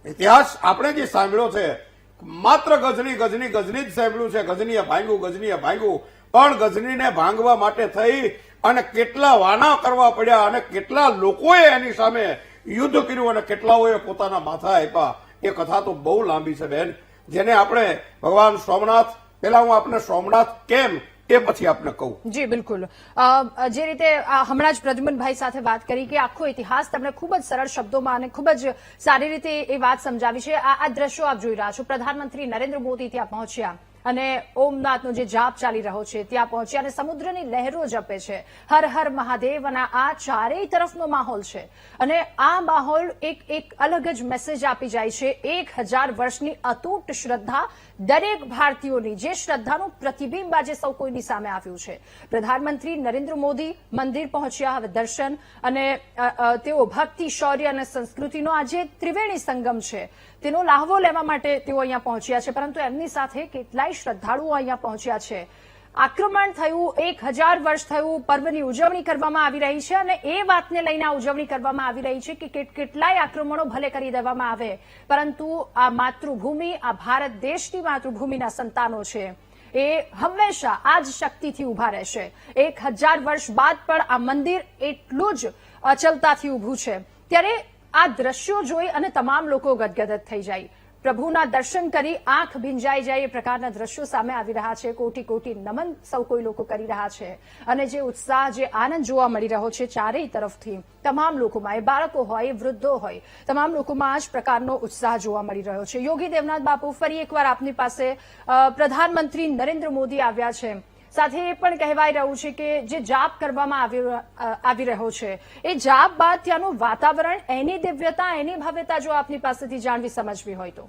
[SPEAKER 8] ઇતિહાસ આપણે જે સાંભળ્યો છે માત્ર ગઝની ગઝની ગઝની જ સાંભળ્યું છે. ગઝનીએ ભાંગ્યું પણ ગઝનીને ભાંગવા માટે થઈ અને કેટલા વાના કરવા પડ્યા અને કેટલા લોકોએ એની સામે યુદ્ધ કર્યું અને કેટલાઓએ પોતાના માથા આપ્યા. એ કથા તો બહુ લાંબી છે બેન, જેને આપણે ભગવાન સોમનાથ, પેલા હું આપને સોમનાથ કેમ એ પછી આપને કહું.
[SPEAKER 1] જી બિલકુલ. જે રીતે હમણાં જ પ્રદ્યુમનભાઈ સાથે વાત કરી કે આખો ઇતિહાસ તમને ખૂબ જ સરળ શબ્દોમાં અને ખૂબ જ સારી રીતે એ વાત સમજાવી છે. આ દ્રશ્યો આપ જોઈ રહ્યા છો. પ્રધાનમંત્રી નરેન્દ્ર મોદી ત્યાં પહોંચ્યા અને ઓમનાથનો જે જાપ ચાલી રહ્યો છે ત્યાં પહોંચ્યા અને સમુદ્રની લહેરો જપે છે, હર હર મહાદેવ. અને આ ચારેય તરફનો માહોલ છે અને આ માહોલ એક અલગ જ મેસેજ આપી જાય છે. 1000 વર્ષની અતૂટ શ્રદ્ધા દરેક ભારતીયોની, જે શ્રદ્ધાનું પ્રતિબિંબ આજે સૌ કોઈની સામે આવ્યું છે. પ્રધાનમંત્રી નરેન્દ્ર મોદી મંદિર પહોંચ્યા, હવે દર્શન અને તેઓ ભક્તિ, શૌર્ય અને સંસ્કૃતિનો આજે ત્રિવેણી સંગમ છે તેનો લાહવો લેવા માટે તેઓ અહીંયા પહોંચ્યા છે. પરંતુ એમની સાથે કેટલાય શ્રદ્ધાળુઓ અહીંયા પહોંચ્યા છે. આક્રમણ થયું, 1000 વર્ષ થયું, પર્વની ઉજવણી કરવામાં આવી રહી છે અને એ વાતને લઈને આ ઉજવણી કરવામાં આવી રહી છે કે કેટલાય આક્રમણો ભલે કરી દેવામાં આવે પરંતુ આ માતૃભૂમિ, આ ભારત દેશની માતૃભૂમિના સંતાનો છે એ હંમેશા આ જ શક્તિથી ઉભા રહેશે. 1000 વર્ષ બાદ પણ આ મંદિર એટલું જ અચલતાથી ઉભું છે. ત્યારે આ દ્રશ્યો જોઈ અને તમામ લોકો ગદગદ થઈ જાય, પ્રભુના દર્શન કરી આંખ ભીંજાઈ જાય એ પ્રકારના દ્રશ્યો સામે આવી રહ્યા છે. કોટી કોટી નમન સૌ કોઈ લોકો કરી રહ્યા છે અને જે ઉત્સાહ, જે આનંદ જોવા મળી રહ્યો છે ચારેય તરફથી તમામ લોકોમાં, એ બાળકો હોય, એ વૃદ્ધો હોય, તમામ લોકોમાં આ જ પ્રકારનો ઉત્સાહ જોવા મળી રહ્યો છે. યોગી દેવનાથ બાપુ, ફરી એકવાર આપની પાસે પ્રધાનમંત્રી નરેન્દ્ર મોદી આવ્યા છે. સાથે એ પણ કહેવાઈ રહ્યું છે કે જે જાપ કરવામાં આવી રહ્યો છે એ જાપ બાદ ત્યાંનું વાતાવરણ, એની દિવ્યતા, એની ભવ્યતા જો આપની પાસેથી જાણવી સમજવી હોય તો.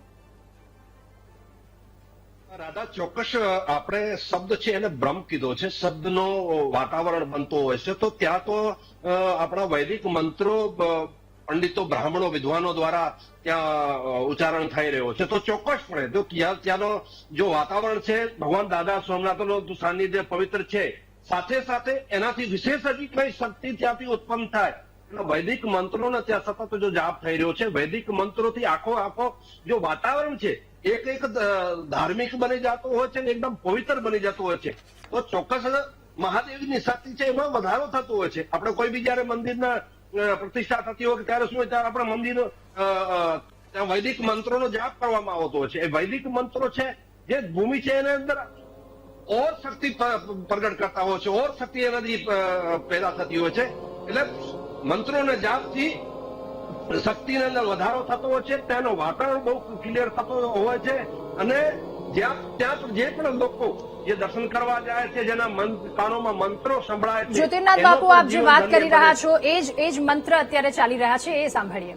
[SPEAKER 2] રાધા, ચોક્કસ આપણે શબ્દ છે એને બ્રહ્મ કીધો છે. શબ્દનો વાતાવરણ બનતો હોય છે તો ત્યાં તો આપણા વૈદિક મંત્રો પંડિતો, બ્રાહ્મણો, વિદ્વાનો દ્વારા ત્યાં ઉચ્ચારણ થઈ રહ્યો છે. તો ચોક્કસપણે જો ત્યાંનો જો વાતાવરણ છે, ભગવાન દાદા સોમનાથનો સાનિધ્ય પવિત્ર છે, સાથે સાથે એનાથી વિશેષ હજી કઈ શક્તિ ત્યાંથી ઉત્પન્ન થાય. વૈદિક મંત્રોને ત્યાં સતત જો જાપ થઈ રહ્યો છે, વૈદિક મંત્રોથી આખો જો વાતાવરણ છે એક ધાર્મિક બની જતો હોય છે ને એકદમ પવિત્ર બની જતું હોય છે. તો ચોક્કસ મહાદેવની શક્તિ છે એમાં વધારો થતો હોય છે. આપણે કોઈ બી જયારે મંદિરના પ્રતિષ્ઠા થતી હોય ત્યારે શું હોય, ત્યારે આપણા મંદિર ત્યાં વૈદિક મંત્રોનો જાપ કરવામાં આવતો હોય છે. એ વૈદિક મંત્રો છે જે ભૂમિ છે એની અંદર ઓર શક્તિ પ્રગટ કરતા હોય છે, ઓર શક્તિ એનાથી પેદા થતી હોય છે. એટલે મંત્રોના જાપથી શક્તિની અંદર વધારો થતો હોય છે, તેનો વાતાવરણ બહુ ક્લિયર થતો હોય છે અને ત્યાં જે પણ લોકો જે દર્શન કરવા જાય છે, જેના કાનોમાં મંત્રો સંભળાય છે,
[SPEAKER 1] જ્યોતિર્નાથ
[SPEAKER 2] એનો
[SPEAKER 1] બાપુ,
[SPEAKER 2] પણ
[SPEAKER 1] આપ જે
[SPEAKER 2] જીવન
[SPEAKER 1] વાત
[SPEAKER 2] ધન્ય
[SPEAKER 1] કરી
[SPEAKER 2] બને
[SPEAKER 1] રહ્યા
[SPEAKER 2] છે.
[SPEAKER 1] છો એ જ મંત્ર અત્યારે ચાલી રહ્યા છે, એ સાંભળીએ.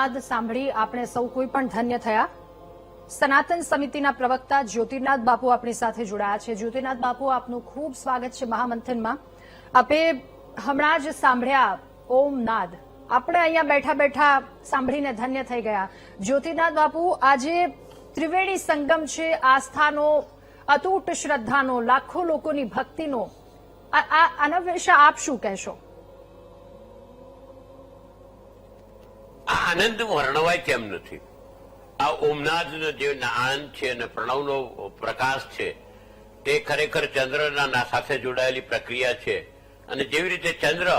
[SPEAKER 1] નાદ સાંભળી આપણે સૌ કોઈ પણ ધન્ય થયા. સનાતન સમિતિના પ્રવક્તા જ્યોતિર્નાથ બાપુ આપણી સાથે જોડાયા છે. જ્યોતિર્નાથ બાપુ, આપનું ખૂબ સ્વાગત છે મહામંથનમાં. આપે હમણાં જ સાંભળ્યા ઓમ નાદ. આપણે અહીંયા બેઠા બેઠા સાંભળીને ધન્ય થઈ ગયા. જ્યોતિર્નાથ બાપુ, આજે ત્રિવેણી સંગમ છે, આસ્થાનો, અતૂટ શ્રદ્ધાનો, લાખો લોકોની ભક્તિનો. આના વિશે આપ શું કહેશો?
[SPEAKER 9] આ આનંદ વર્ણવાય કેમ નથી? આ ઓમનાથનો જે આનંદ છે અને પ્રણવનો પ્રકાશ છે તે ખરેખર ચંદ્રના સાથે જોડાયેલી પ્રક્રિયા છે. અને જેવી રીતે ચંદ્ર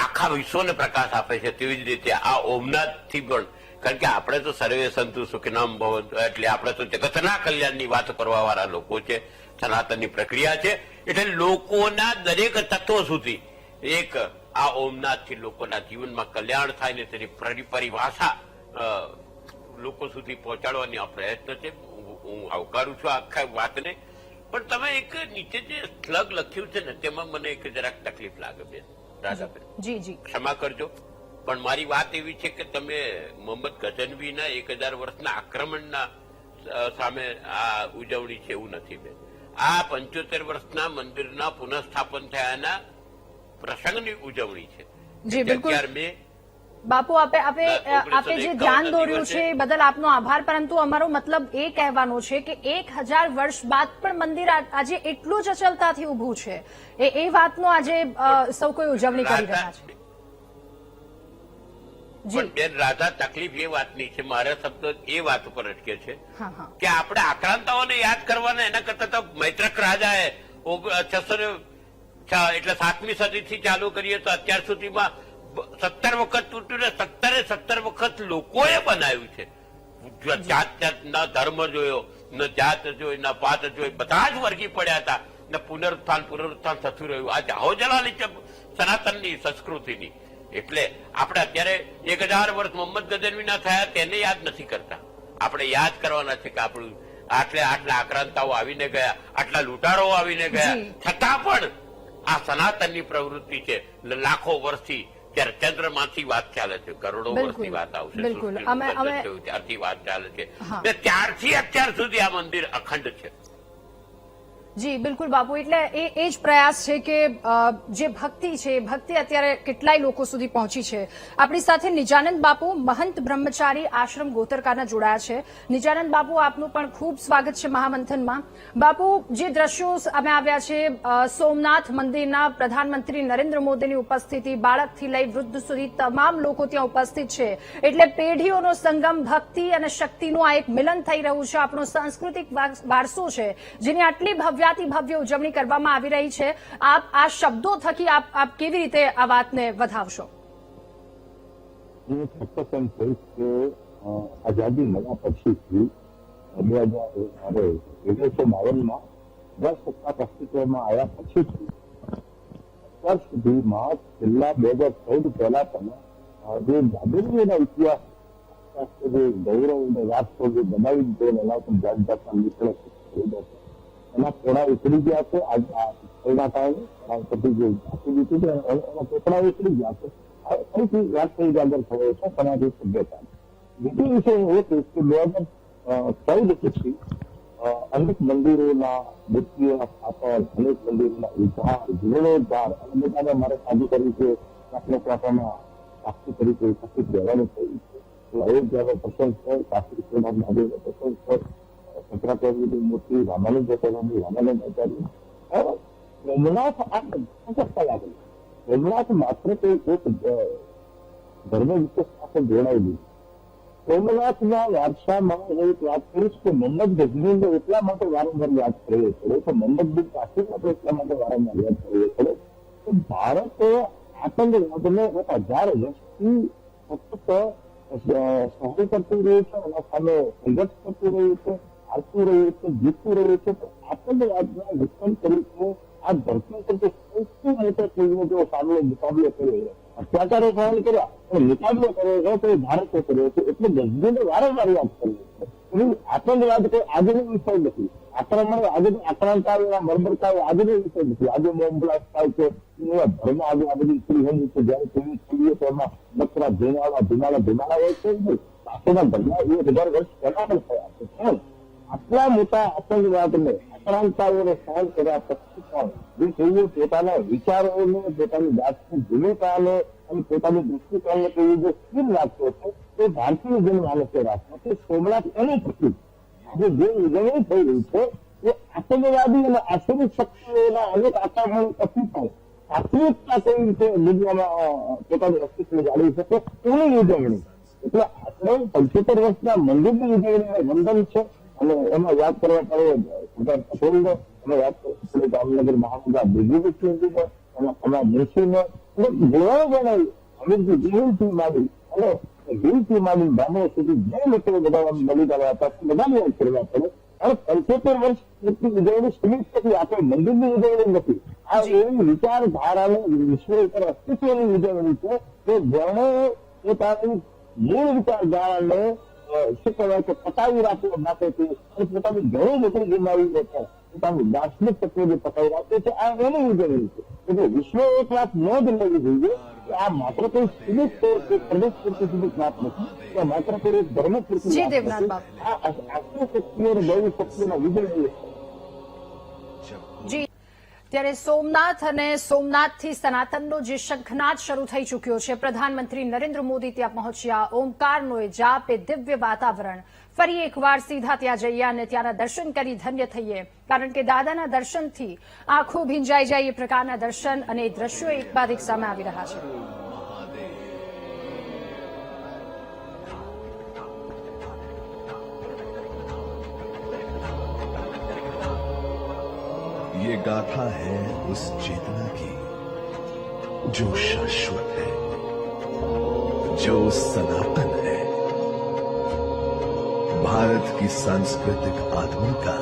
[SPEAKER 9] આખા વિશ્વને પ્રકાશ આપે છે તેવી જ રીતે આ ઓમનાથથી પણ, કારણ કે આપણે તો સર્વે સંતુ સુખિનામ ભવંતુ એટલે આપણે તો જગતના કલ્યાણની વાત કરવા વાળા લોકો છે. સનાતનની પ્રક્રિયા છે એટલે લોકોના દરેક તત્વો સુધી એક આ ઓમનાથથી લોકોના જીવનમાં કલ્યાણ થાય ને તેની પરિભાષા લોકો સુધી પહોંચાડવાની આ પ્રયત્ન છે. હું આવકારું છું આખા વાતને. પણ તમે એક નીચે જે સ્લગ લખ્યું છે ને તેમાં મને એક જરાક તકલીફ લાગે બેન, રાધાબેન.
[SPEAKER 1] જી જી,
[SPEAKER 9] ક્ષમા કરજો, પણ મારી વાત એવી છે કે તમે મોહમ્મદ ગઝનવીના 1000 વર્ષના આક્રમણના સામે આ ઉજવણી છે એવું નથી બેન. આ 75 વર્ષના મંદિરના પુનઃસ્થાપન થયાના પ્રસંગની ઉજવણી છે.
[SPEAKER 1] જી બિલકુલ
[SPEAKER 9] 11 મે
[SPEAKER 1] બાપુ, આપે જે ધ્યાન દોર્યું છે એ બદલ આપનો આભાર. પરંતુ અમારો મતલબ એ કહેવાનો છે કે 1000 વર્ષ બાદ પણ મંદિર આજે એટલું જ અચલતાથી ઉભું છે. એ વાતનો આજે સૌ કોઈ ઉજવણી કરી રહ્યા છે.
[SPEAKER 9] પણ બેન રાધા, તકલીફ એ વાતની છે, મારા શબ્દો એ વાત ઉપર અટકે છે
[SPEAKER 1] હા હા,
[SPEAKER 9] કે આપણે આક્રાંતાઓને યાદ કરવાના એના કરતા તો મૈત્રક રાજાએ 600 એટલે 7મી સદીથી ચાલુ કરીએ તો અત્યાર સુધીમાં 17 વખત તૂટ્યું ને 17 વખત લોકોએ બનાવ્યું છે. જાત જાતના ધર્મ જોયો, ન જાત જોઈ, ન પાત જોઈ, બધા જ વર્ગી પડ્યા હતા ને પુનરુત્થાન થતું રહ્યું. આ જાહો જલાલી છે સનાતનની સંસ્કૃતિની. એટલે આપણે અત્યારે 1000 વર્ષ મોહમ્મદ ગઝનવીના થયા તેને યાદ નથી કરતા. આપણે યાદ કરવાના છે કે આપણું આટલા આક્રાંતાઓ આવીને ગયા, આટલા લૂંટારો આવીને ગયા, છતાં પણ આ સનાતનની પ્રવૃત્તિ છે. લાખો વર્ષથી ત્યારે ચંદ્રમાંથી વાત ચાલે છે, કરોડો વર્ષની વાત આવશે, ત્યારથી વાત ચાલે છે. ત્યારથી અત્યાર સુધી આ મંદિર અખંડ છે.
[SPEAKER 1] જી બિલકુલ બાપુ, એટલે એ જ પ્રયાસ છે કે જે ભક્તિ છે એ ભક્તિ અત્યારે કેટલાય લોકો સુધી પહોંચી છે. આપણી સાથે નિજાનંદ બાપુ, મહંત બ્રહ્મચારી આશ્રમ ગોતરકાના જોડાયા છે. નિજાનંદ બાપુ, આપનું પણ ખૂબ સ્વાગત છે મહામંથનમાં. બાપુ, જે દ્રશ્યો સામે આવ્યા છે, સોમનાથ મંદિરના પ્રધાનમંત્રી નરેન્દ્ર મોદીની ઉપસ્થિતિ, બાળકથી લઈ વૃદ્ધ સુધી તમામ લોકો ત્યાં ઉપસ્થિત છે. એટલે પેઢીઓનો સંગમ, ભક્તિ અને શક્તિનું આ એક મિલન થઈ રહ્યું છે. આપણો સાંસ્કૃતિક વારસો છે જેની આટલી ભવ્ય ઉજવણી કરવામાં આવી રહી છે. આપ આ શબ્દો થકી આપ કેવી રીતે આ વાતને વધાવશો?
[SPEAKER 10] હું ચોક્કસ એમ કહીશ કે આઝાદી મળ્યા પછીથી 1952માં સત્તા અસ્તિત્વમાં આવ્યા પછીથી અત્યાર સુધીમાં છેલ્લા 2014 પહેલા તમે જે દાદરીના ઇતિહાસ જે ગૌરવ વારસો જે બનાવી દીધો એના પર જાત જાતના નીકળે એના પોણા ઉતરી ગયા છે. એના કારણે પછી જે આપી દીધું છે એના પોપડા ઉતરી ગયા છે. ફરીથી રાષ્ટ્ર ઉજાગર થયો છે સમાજની સભ્યતા. બીજો વિષય એવો છે કે 2014 પછી અનેક મંદિરોના મૂર્તિઓના સ્થાપન, અનેક મંદિરોના ઉદ્ધાર, જીર્ણોદ્ધાર અને બધાને મારે સાજુ તરીકે આપવામાં સાક્ષી તરીકે ઉપસ્થિત રહેવાનું થયું છે. અયોધ્યાનો પ્રસંગ છે, કાશી વિશ્વનાથ મહાદેવનો પ્રસંગ છે, શંકરાચાર્યની મૂર્તિ, રામાનંદ આચાર્ય, સોમનાથ આ બધા લાગેલું. સોમનાથ માત્ર તો એક ધર્મ વિશેષ સાથે જોડાયેલું. સોમનાથના વારસામાં હું એક વાત કરીશ કે મોહમ્મદ ગઝનીને એટલા માટે વારંવાર યાદ કરવો પડે કે મોહમ્મદ બિન કાસીમ આપણે એટલા માટે વારંવાર યાદ કરવો પડે કે ભારતે આતંકવાદને 1000 વર્ષથી સતત સહન કરતું રહ્યું છે, એના સામે સંઘર્ષ કરતું રહ્યું છે, હારતું રહ્યું છે, જીતતું રહ્યું છે. તો આતંકવાદના વિસ્તરણ તરીકે આ ધરતી પર સૌથી મોટા ચીજનો સામનો મુકાબલો કર્યો, અત્યાચારો સહન કર્યા અને મુકાબલો કર્યો છે તો એ ભારતે કર્યો છે. એટલે ગઝનીને વારંવાર યાદ કર્યો છે. આતંકવાદ કોઈ આજનો વિષય નથી. આક્રમણ આજે આક્રાંતાઓ બર્બરતાઓ આજનો વિષય નથી. આજે બોમ્બ બ્લાસ્ટ થાય છે એવા ભરમાં આજે આ બધી સ્ત્રી હજી છે. જયારે ટીવી ખોલીએ તો એમાં બકરા ધીમાડા હોય છે નહીં. પાછળના ઘરમાં 1000 વર્ષ પહેલા પણ થયા છે. પણ આટલા મોટા આતંકવાદને આક્રાંતાઓને સહન કર્યા પછી પણ જે તેઓ પોતાના વિચારોને, પોતાની જાતની ભૂમિકાને અને પોતાની દૃષ્ટિકોણને કેવી રીતે સ્થિર રાખતો છે તે ભારતીય જનમાનસે રાખતો છે. સોમનાથ એનું પ્રતિક. આજે જે ઉજવણી થઈ રહી છે એ આતંકવાદી અને આસુરી શક્તિઓના અનેક આક્રમણો પછી પણ સાત્વિકતા કેવી રીતે દુનિયામાં પોતાનું અસ્તિત્વ જાળવી શકે એની ઉજવણી. એટલે આશરે 75 વર્ષના મંદિરની ઉજવણીને વંદન છે. અને એમાં યાદ કરવા પડે સરદાર પટેલને, એમાં યાદ કરવા પડે જામનગર મહારાજા બ્રિગેડિયરને, એમાં કમા મુનશીને, ઘણા અમીરજી ગિલથી માંડી અને ગિલથી માંડી બ્રાહ્મણો સુધી જે લોકો બધા બલિદાન હતા બધાને યાદ કરવા પડે. અને 75 વર્ષ ઉજવણી સીમિત નથી. આપણે મંદિરની ઉજવણી નથી. આ એવી વિચારધારાની વિશ્વ ઉપર અસ્તિત્વની ઉજવણી છે કે જેણે પોતાની મૂળ વિચારધારાને શું કહેવાય કે પતાવી રાખવા માટેથી અને પોતાની ઘણી મોટી ગુમાવી છે, પોતાનું દાર્શનિક તત્વોને પતાવી રાખે છે. આ એની ઉજવણી છે. એટલે વિશ્વ એક વાત નોંધ લેવી જોઈએ કે આ માત્ર કોઈ સીમિત પ્રદેશ પૂરતી સીમિત વાત નથી, કે માત્ર કોઈ એક ધર્મ પૂરતી
[SPEAKER 1] જી દેવનાથ બાપુ,
[SPEAKER 10] આ આખી શક્તિઓ અને દૈવી શક્તિના વિજય.
[SPEAKER 1] જી ત્યારે સોમનાથ અને સોમનાથથી સનાતનનો જે શંખનાદ શરૂ થઈ ચૂક્યો છે. પ્રધાનમંત્રી નરેન્દ્ર મોદી ત્યાં પહોંચ્યા. ઓમકારનો એ જાપ, એ દિવ્ય વાતાવરણ. ફરી એકવાર સીધા ત્યાં જઈએ અને ત્યાંના દર્શન કરી ધન્ય થઈએ, કારણ કે દાદાના દર્શનથી આંખો ભીંજાઈ જાય એ પ્રકારના દર્શન અને એ દ્રશ્યો એક બાદ એક સામે આવી રહ્યા છે.
[SPEAKER 11] ये गाथा है उस चेतना की जो शाश्वत है, जो सनातन है. भारत की सांस्कृतिक आत्मा का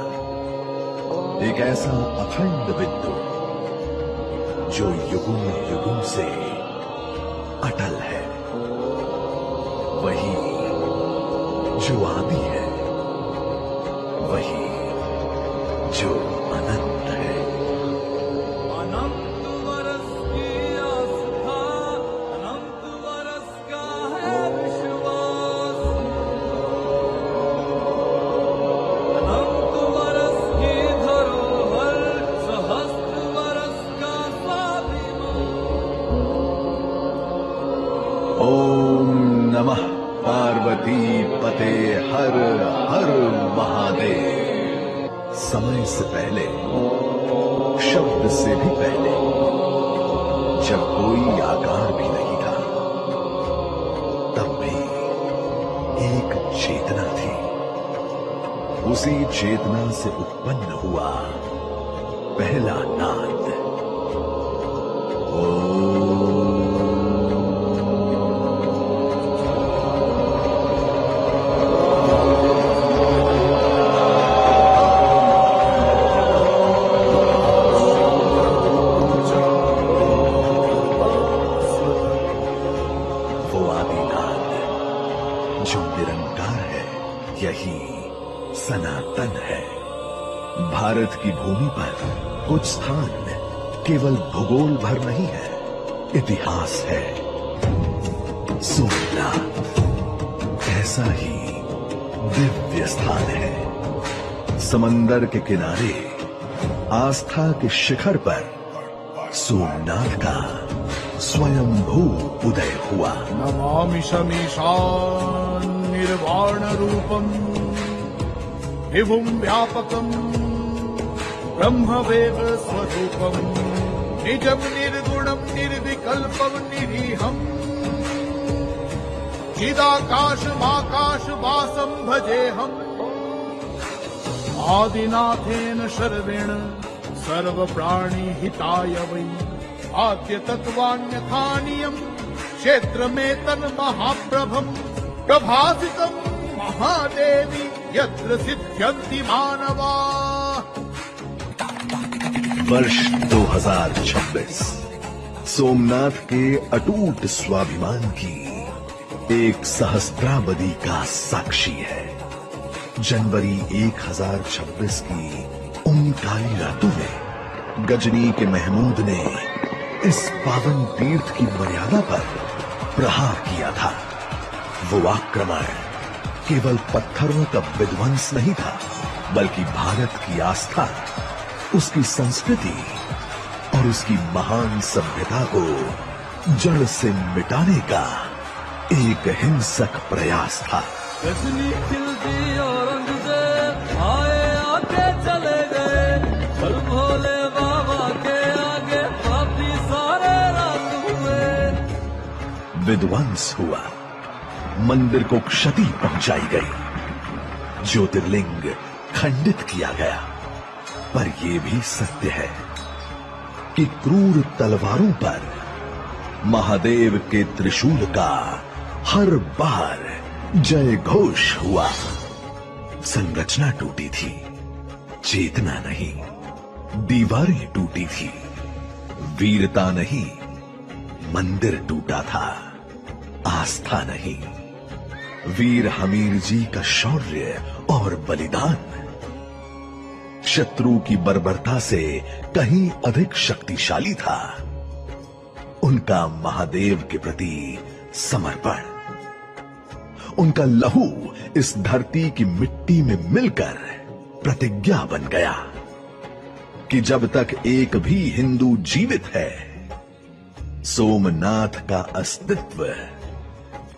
[SPEAKER 11] एक ऐसा अखंड बिंदु जो युगों युगों से अटल है. वही जो आदि है, वही जो अनंत है. पार्वती पते हर हर महादेव. समय से पहले, शब्द से भी पहले, जब कोई आकार भी नहीं था, तब भी एक चेतना थी. उसी चेतना से उत्पन्न हुआ पहला नाद. सनातन है. भारत की भूमि पर कुछ स्थान केवल भूगोल भर नहीं है, इतिहास है. सोमनाथ ऐसा ही दिव्य स्थान है. समंदर के किनारे आस्था के शिखर पर सोमनाथ का स्वयंभू उदय हुआ.
[SPEAKER 4] नमामि शमीशान निर्वाण रूपम विभुम व्यापकम ब्रह्मवेद स्वरूपम निजम निर्गुणम निर्विकल्पम निरीहम चिदाकाशमाकाश वासम भजेहम. आदिनाथेन शर्वेण सर्व प्राणी हिताय वै आद्य तत्वान्यथानियम क्षेत्र में तन महाप्रभम प्रभासितम महादेवी यत्र सिद्ध्यन्ति मानवा.
[SPEAKER 11] वर्ष 2026 सोमनाथ के अटूट स्वाभिमान की एक सहस्त्रावधि का साक्षी है. जनवरी 1026 की उन काली रातों में गजनी के महमूद ने इस पावन तीर्थ की मर्यादा पर प्रहार किया था। वो आक्रमण केवल पत्थरों का विध्वंस नहीं था, बल्कि भारत की आस्था, उसकी संस्कृति और उसकी महान सभ्यता को जड़ से मिटाने का एक हिंसक प्रयास था।
[SPEAKER 12] गजनी खिलती औरंगजेब आए आके चले गए, पर भोले बाबा के आगे पापी सारे रात हुए।
[SPEAKER 11] विध्वंस हुआ, मंदिर को क्षति पहुंचाई गई, ज्योतिर्लिंग खंडित किया गया। पर यह भी सत्य है कि क्रूर तलवारों पर महादेव के त्रिशूल का हर बार जय घोष हुआ। संरचना टूटी थी, चेतना नहीं, दीवारें टूटी थी, वीरता नहीं, मंदिर टूटा था, आस्था नहीं, वीर हमीर जी का शौर्य और बलिदान शत्रु की बर्बरता से कहीं अधिक शक्तिशाली था। उनका महादेव के प्रति समर्पण, उनका लहू इस धरती की मिट्टी में मिलकर प्रतिज्ञा बन गया कि जब तक एक भी हिंदू जीवित है, सोमनाथ का अस्तित्व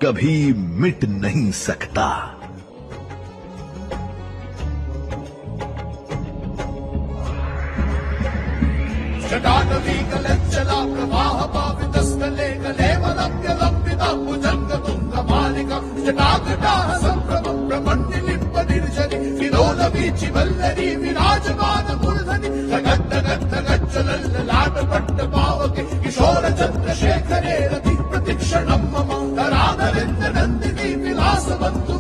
[SPEAKER 11] कभी मिट नहीं सकता।
[SPEAKER 8] जटाटवी कलज्जला प्रवाह पावितस्थले कलेवलम्ब्यलम्बिता भुजङ्गतुङ्गमालिकम् जटाघटाः सम्भ्रमम् ब्रह्मण्यलिम्बनिर्जनि विलोलवीचिवल्लरी विराजमानमूर्धनि गच्चलल्ललाटपट्टपावके किशोरचन्द्रशेखरे रति प्रतिक्षणम् मम तरानरेन्द्रनन्दिनी विलासवन्तु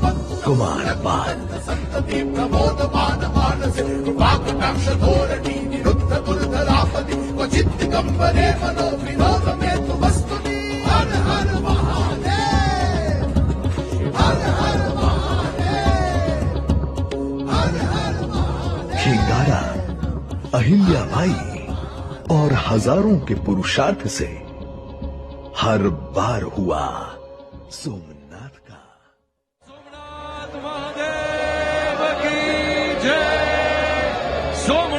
[SPEAKER 11] कुमार पाल
[SPEAKER 8] सन्तति प्रमोदमान मानसे कृपाकटाक्ष धोरणी निरुद्ध दुर्धरापति क्वचित् दिगम्बरे मनो विनोद में तु वस्तुनि हर हर महादेव, हर हर महादेव, हर हर महादेव।
[SPEAKER 11] खिंगारा, अहिल्याबाई और हजारों के पुरुषार्थ से हर बार हुआ सोमनाथ का।
[SPEAKER 12] सोमनाथ महादेव की जय। सोम